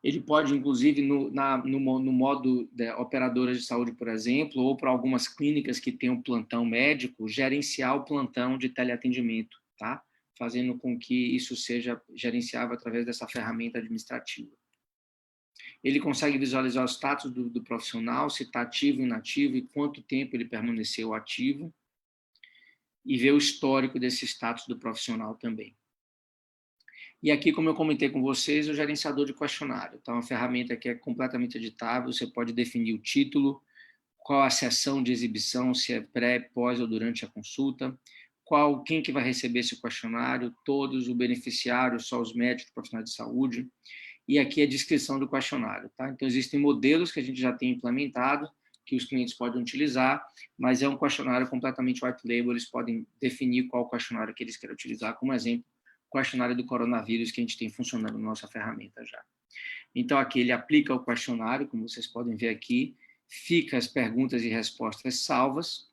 Ele pode, inclusive, no modo de operadoras de saúde, por exemplo, ou para algumas clínicas que têm um plantão médico, gerenciar o plantão de teleatendimento, tá? Fazendo com que isso seja gerenciável através dessa ferramenta administrativa. Ele consegue visualizar o status do profissional, se está ativo ou inativo e quanto tempo ele permaneceu ativo, e ver o histórico desse status do profissional também. E aqui, como eu comentei com vocês, o gerenciador de questionário. Então, uma ferramenta que é completamente editável, você pode definir o título, qual a sessão de exibição, se é pré, pós ou durante a consulta, quem que vai receber esse questionário, todos, o beneficiário, só os médicos, profissionais de saúde, e aqui a descrição do questionário, tá? Então, existem modelos que a gente já tem implementado, que os clientes podem utilizar, mas é um questionário completamente white label, eles podem definir qual questionário que eles querem utilizar, como exemplo, o questionário do coronavírus que a gente tem funcionando na nossa ferramenta já. Então, aqui ele aplica o questionário, como vocês podem ver aqui, fica as perguntas e respostas salvas,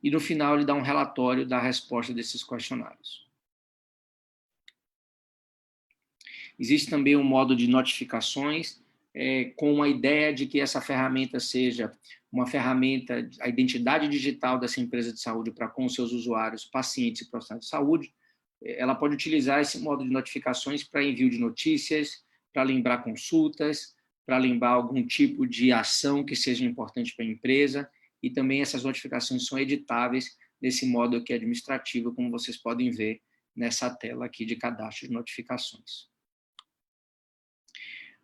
e no final ele dá um relatório da resposta desses questionários. Existe também um modo de notificações, com a ideia de que essa ferramenta seja uma ferramenta, a identidade digital dessa empresa de saúde para com seus usuários, pacientes e profissionais de saúde. Ela pode utilizar esse modo de notificações para envio de notícias, para lembrar consultas, para lembrar algum tipo de ação que seja importante para a empresa, e também essas notificações são editáveis nesse modo aqui administrativo, como vocês podem ver nessa tela aqui de cadastro de notificações.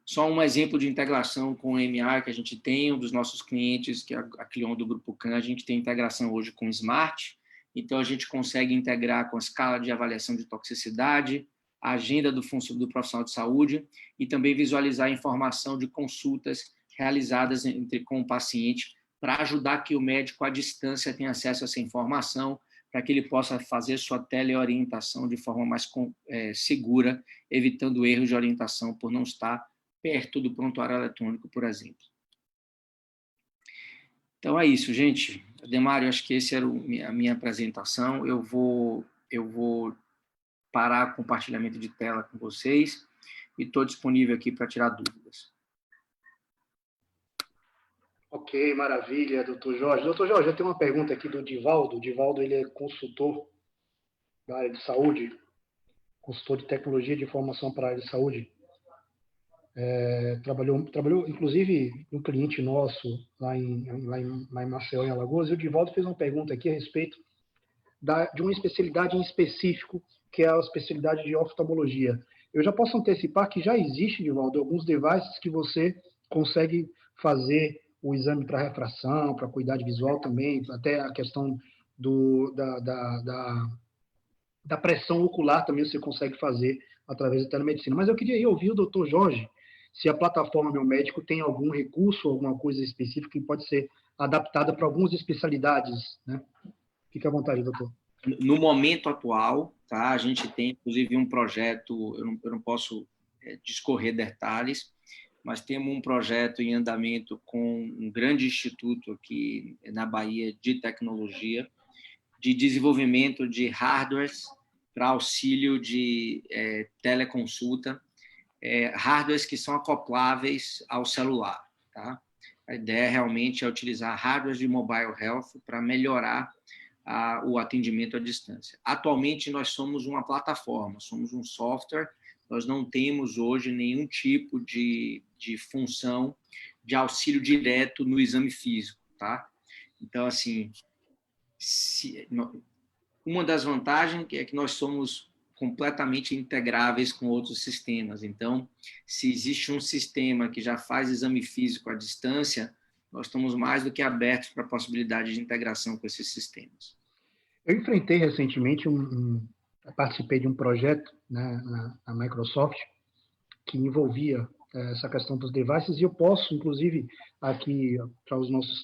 Só um exemplo de integração com o EMR que a gente tem, um dos nossos clientes, que é a Clion do Grupo CAN, a gente tem integração hoje com o Smart, então a gente consegue integrar com a escala de avaliação de toxicidade, a agenda do profissional de saúde e também visualizar a informação de consultas realizadas com o paciente para ajudar que o médico à distância tenha acesso a essa informação, para que ele possa fazer sua teleorientação de forma mais segura, evitando erros de orientação por não estar perto do prontuário eletrônico, por exemplo. Então, é isso, gente. Demário, acho que esse era a minha apresentação. Eu vou parar o compartilhamento de tela com vocês e estou disponível aqui para tirar dúvidas. Ok, maravilha, doutor Jorge. Doutor Jorge, eu tenho uma pergunta aqui do Divaldo. O Divaldo, ele é consultor da área de saúde, consultor de tecnologia de informação para a área de saúde. Trabalhou, inclusive, um cliente nosso lá em Maceió, em Alagoas, e o Divaldo fez uma pergunta aqui a respeito de uma especialidade em específico, que é a especialidade de oftalmologia. eu já posso antecipar que já existe, Divaldo, alguns devices que você consegue fazer o exame para refração, para cuidado visual também, até a questão da pressão ocular também você consegue fazer através da telemedicina. Mas eu queria ouvir o doutor Jorge, se a plataforma Meu Médico tem algum recurso, alguma coisa específica que pode ser adaptada para algumas especialidades, né? Fique à vontade, doutor. No momento atual, tá, a gente tem, inclusive, um projeto, eu não posso discorrer detalhes, mas temos um projeto em andamento com um grande instituto aqui na Bahia de tecnologia, de desenvolvimento de hardwares para auxílio de teleconsulta, hardwares que são acopláveis ao celular. Tá? A ideia realmente é utilizar hardwares de mobile health para melhorar o atendimento à distância. Atualmente, nós somos uma plataforma, somos um software, nós não temos hoje nenhum tipo de função de auxílio direto no exame físico. Tá? Então, assim, uma das vantagens é que nós somos completamente integráveis com outros sistemas. Então, se existe um sistema que já faz exame físico à distância, nós estamos mais do que abertos para a possibilidade de integração com esses sistemas. Eu enfrentei recentemente participei de um projeto, né, na Microsoft que envolvia essa questão dos devices, e eu posso, inclusive, aqui para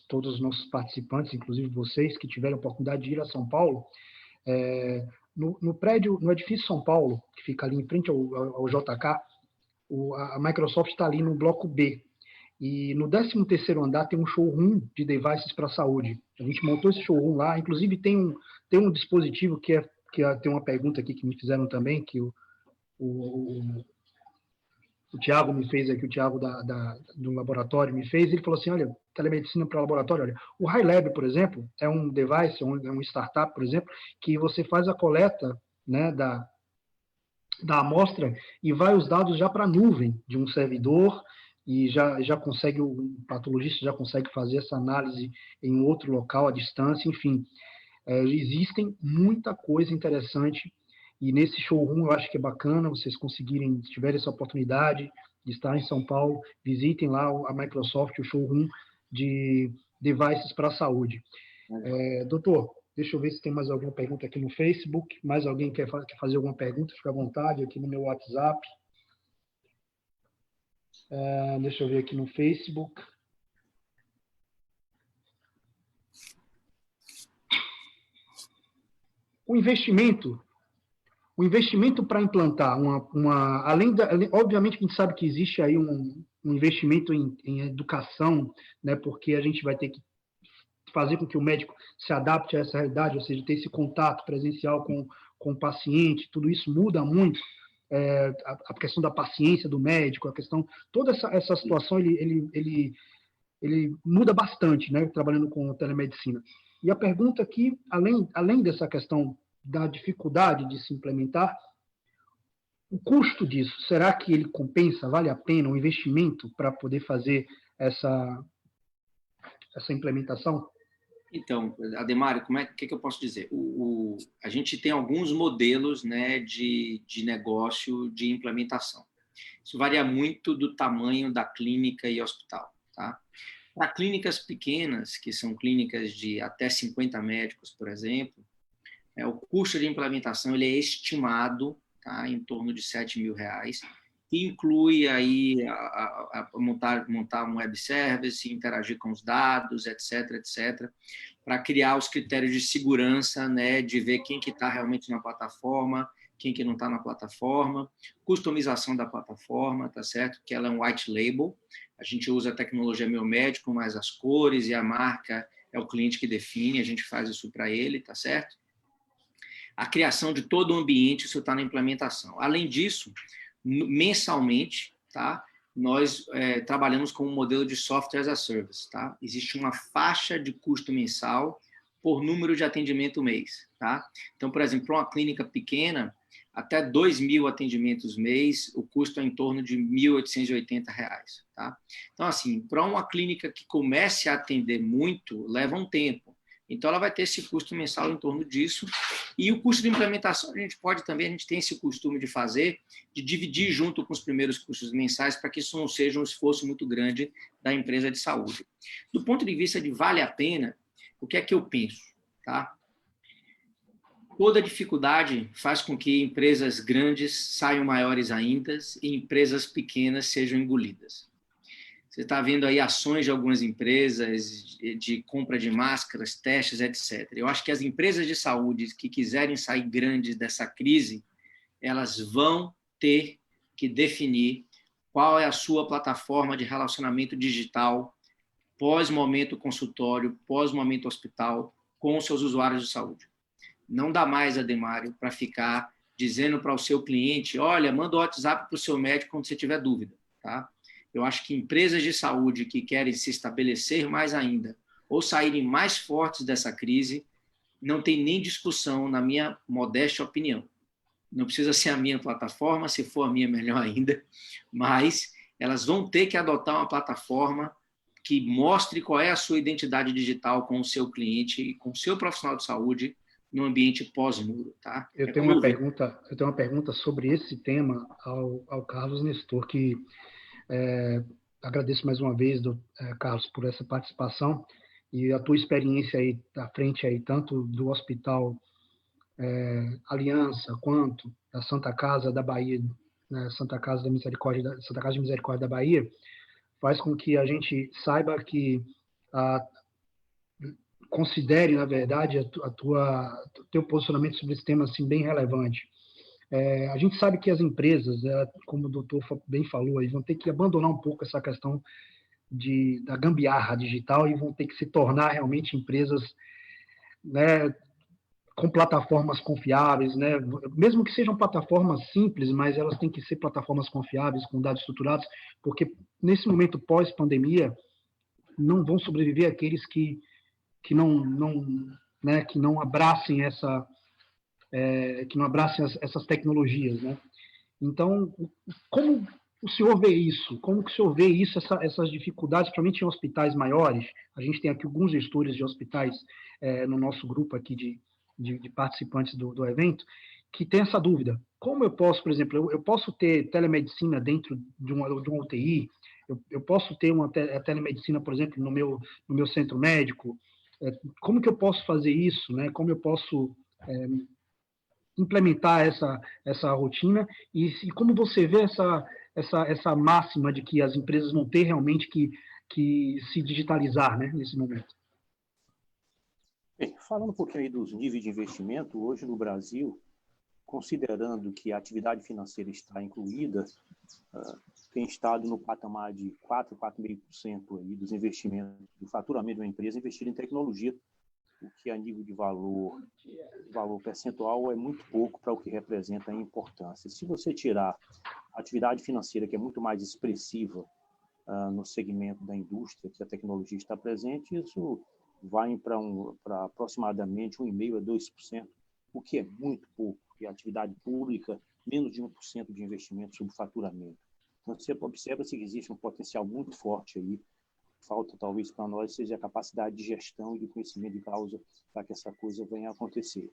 todos os nossos participantes, inclusive vocês que tiveram a oportunidade de ir a São Paulo, no prédio, no edifício São Paulo, que fica ali em frente ao JK, a Microsoft está ali no bloco B. E no 13º andar tem um showroom de devices para a saúde. A gente montou esse showroom lá, inclusive tem um dispositivo que tem uma pergunta aqui que me fizeram também, que o Tiago me fez aqui, o Tiago do laboratório me fez, ele falou assim, olha, telemedicina para laboratório, olha, o HiLab, por exemplo, é um device, é um startup, por exemplo, que você faz a coleta, né, da amostra e vai os dados já para a nuvem de um servidor, e já consegue, o patologista já consegue fazer essa análise em outro local, à distância, enfim. Existem muita coisa interessante, e nesse showroom eu acho que é bacana vocês conseguirem, se tiverem essa oportunidade de estar em São Paulo, visitem lá a Microsoft, o showroom de devices para a saúde. Doutor, deixa eu ver se tem mais alguma pergunta aqui no Facebook. Mais alguém quer fazer alguma pergunta? Fica à vontade aqui no meu WhatsApp. Deixa eu ver aqui no Facebook. O investimento para implantar obviamente que a gente sabe que existe aí um investimento em educação, né, porque a gente vai ter que fazer com que o médico se adapte a essa realidade, ou seja, ter esse contato presencial com o paciente, tudo isso muda muito. A questão da paciência do médico, a questão, toda essa situação, ele muda bastante, né, trabalhando com telemedicina. E a pergunta aqui, além dessa questão da dificuldade de se implementar, o custo disso, será que ele compensa, vale a pena o investimento para poder fazer essa implementação? Então, Ademário, que eu posso dizer? A gente tem alguns modelos, né, de negócio de implementação. Isso varia muito do tamanho da clínica e hospital. Tá? Para clínicas pequenas, que são clínicas de até 50 médicos, por exemplo, o custo de implementação ele é estimado, tá, em torno de R$7.000, que inclui aí montar um web service, interagir com os dados, etc., para criar os critérios de segurança, né, de ver quem que está realmente na plataforma, quem que não está na plataforma, customização da plataforma, tá certo? Que ela é um white label, a gente usa a tecnologia Meu Médico, mas as cores e a marca é o cliente que define, a gente faz isso para ele, tá certo? A criação de todo o ambiente, isso está na implementação. Além disso, mensalmente, tá? Nós trabalhamos com um modelo de software as a service. Tá? Existe uma faixa de custo mensal por número de atendimento mês. Tá? Então, por exemplo, para uma clínica pequena, até 2.000 atendimentos mês, o custo é em torno de R$1.880. Tá? Então, assim, para uma clínica que comece a atender muito, leva um tempo. Então, ela vai ter esse custo mensal em torno disso. E o custo de implementação, a gente tem esse costume de fazer, de dividir junto com os primeiros custos mensais, para que isso não seja um esforço muito grande da empresa de saúde. Do ponto de vista de vale a pena, o que é que eu penso? Tá? Toda dificuldade faz com que empresas grandes saiam maiores ainda e empresas pequenas sejam engolidas. Você está vendo aí ações de algumas empresas de compra de máscaras, testes, etc. Eu acho que as empresas de saúde que quiserem sair grandes dessa crise, elas vão ter que definir qual é a sua plataforma de relacionamento digital pós-momento consultório, pós-momento hospital, com os seus usuários de saúde. Não dá mais, Ademário, para ficar dizendo para o seu cliente, olha, manda o WhatsApp para o seu médico quando você tiver dúvida. Tá? Eu acho que empresas de saúde que querem se estabelecer mais ainda ou saírem mais fortes dessa crise, não tem nem discussão, na minha modesta opinião. Não precisa ser a minha plataforma, se for a minha, melhor ainda, mas elas vão ter que adotar uma plataforma que mostre qual é a sua identidade digital com o seu cliente e com o seu profissional de saúde no ambiente pós-muro, tá? Eu tenho uma pergunta sobre esse tema ao Carlos Nestor, que agradeço mais uma vez, Carlos, por essa participação e a tua experiência aí à frente aí, tanto do Hospital Aliança quanto da Santa Casa da Bahia, né, Santa Casa de Misericórdia da Bahia, faz com que a gente saiba que considere, na verdade, teu posicionamento sobre esse tema assim, bem relevante. A gente sabe que as empresas, como o doutor bem falou, aí, vão ter que abandonar um pouco essa questão da gambiarra digital e vão ter que se tornar realmente empresas, né, com plataformas confiáveis, né? Mesmo que sejam plataformas simples, mas elas têm que ser plataformas confiáveis, com dados estruturados, porque nesse momento pós-pandemia não vão sobreviver aqueles que não abracem essas tecnologias, né? Então, como o senhor vê isso? Como que o senhor vê isso, essas dificuldades, principalmente em hospitais maiores? A gente tem aqui alguns gestores de hospitais no nosso grupo aqui de participantes do evento, que tem essa dúvida. Como eu posso, por exemplo, eu posso ter telemedicina dentro de uma UTI? Eu posso ter uma telemedicina, por exemplo, no meu centro médico? Como que eu posso fazer isso, né? Como eu posso implementar essa rotina e como você vê essa máxima de que as empresas vão ter realmente que se digitalizar, né, nesse momento? Bem, falando um pouquinho aí dos níveis de investimento, hoje no Brasil, considerando que a atividade financeira está incluída, tem estado no patamar de 4,5% aí dos investimentos, do faturamento de uma empresa investido em tecnologia, o que a nível de valor percentual é muito pouco para o que representa a importância. Se você tirar a atividade financeira, que é muito mais expressiva no segmento da indústria, que a tecnologia está presente, isso vai para aproximadamente 1,5% a 2%, o que é muito pouco, e a atividade pública, menos de 1% de investimento sobre faturamento. Então, você observa que existe um potencial muito forte aí. Falta, talvez, para nós, seja a capacidade de gestão e de conhecimento de causa para que essa coisa venha a acontecer.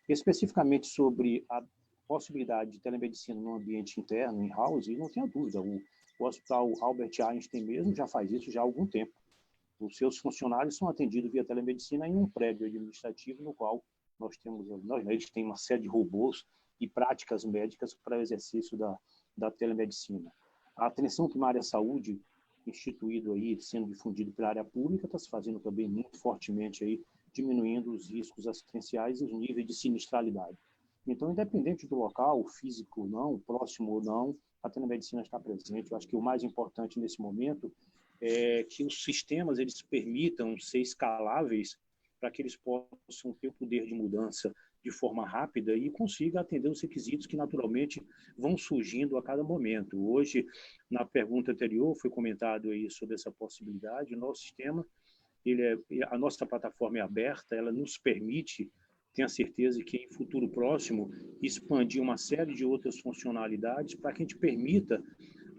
Especificamente sobre a possibilidade de telemedicina no ambiente interno, in-house, não tenha dúvida, o Hospital Albert Einstein mesmo já faz isso já há algum tempo. Os seus funcionários são atendidos via telemedicina em um prédio administrativo no qual eles têm uma série de robôs e práticas médicas para o exercício da telemedicina. A atenção primária à saúde, instituído aí, sendo difundido pela área pública, está se fazendo também muito fortemente aí, diminuindo os riscos assistenciais e os níveis de sinistralidade. Então, independente do local, físico ou não, próximo ou não, a telemedicina está presente. Eu acho que o mais importante nesse momento é que os sistemas eles permitam ser escaláveis para que eles possam ter o poder de mudança de forma rápida e consiga atender os requisitos que naturalmente vão surgindo a cada momento. Hoje, na pergunta anterior, foi comentado aí sobre essa possibilidade. O nosso sistema, a nossa plataforma é aberta, ela nos permite, tenho a certeza que em futuro próximo, expandir uma série de outras funcionalidades para que a gente permita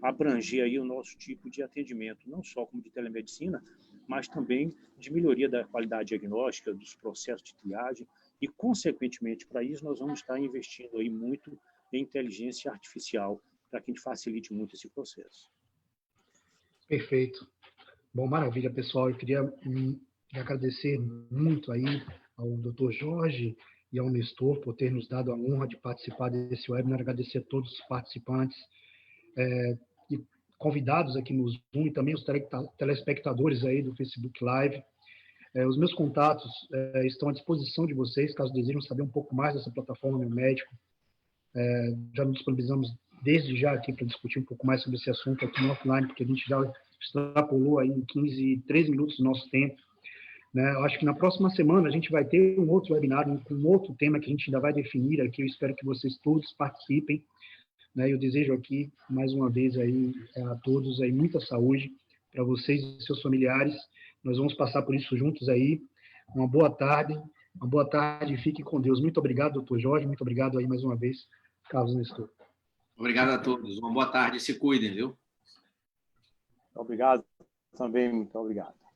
abranger aí o nosso tipo de atendimento, não só como de telemedicina, mas também de melhoria da qualidade diagnóstica, dos processos de triagem e, consequentemente, para isso, nós vamos estar investindo aí muito em inteligência artificial para que a gente facilite muito esse processo. Perfeito. Bom, maravilha, pessoal. Eu queria agradecer muito aí ao Dr. Jorge e ao Nestor por ter nos dado a honra de participar desse webinar. Agradecer a todos os participantes e convidados aqui no Zoom e também os telespectadores aí do Facebook Live. Os meus contatos estão à disposição de vocês, caso desejam saber um pouco mais dessa plataforma Meu Médico. Já nos disponibilizamos desde já aqui para discutir um pouco mais sobre esse assunto aqui no offline, porque a gente já extrapolou aí em 13 minutos do nosso tempo. Né? Eu acho que na próxima semana a gente vai ter um outro webinar com um outro tema que a gente ainda vai definir aqui. Eu espero que vocês todos participem. Né? Eu desejo aqui, mais uma vez, aí, a todos aí, muita saúde para vocês e seus familiares. Nós vamos passar por isso juntos aí. Uma boa tarde e fiquem com Deus. Muito obrigado, doutor Jorge. Muito obrigado aí mais uma vez, Carlos Nestor. Obrigado a todos. Uma boa tarde. Se cuidem, viu? Obrigado também, muito obrigado.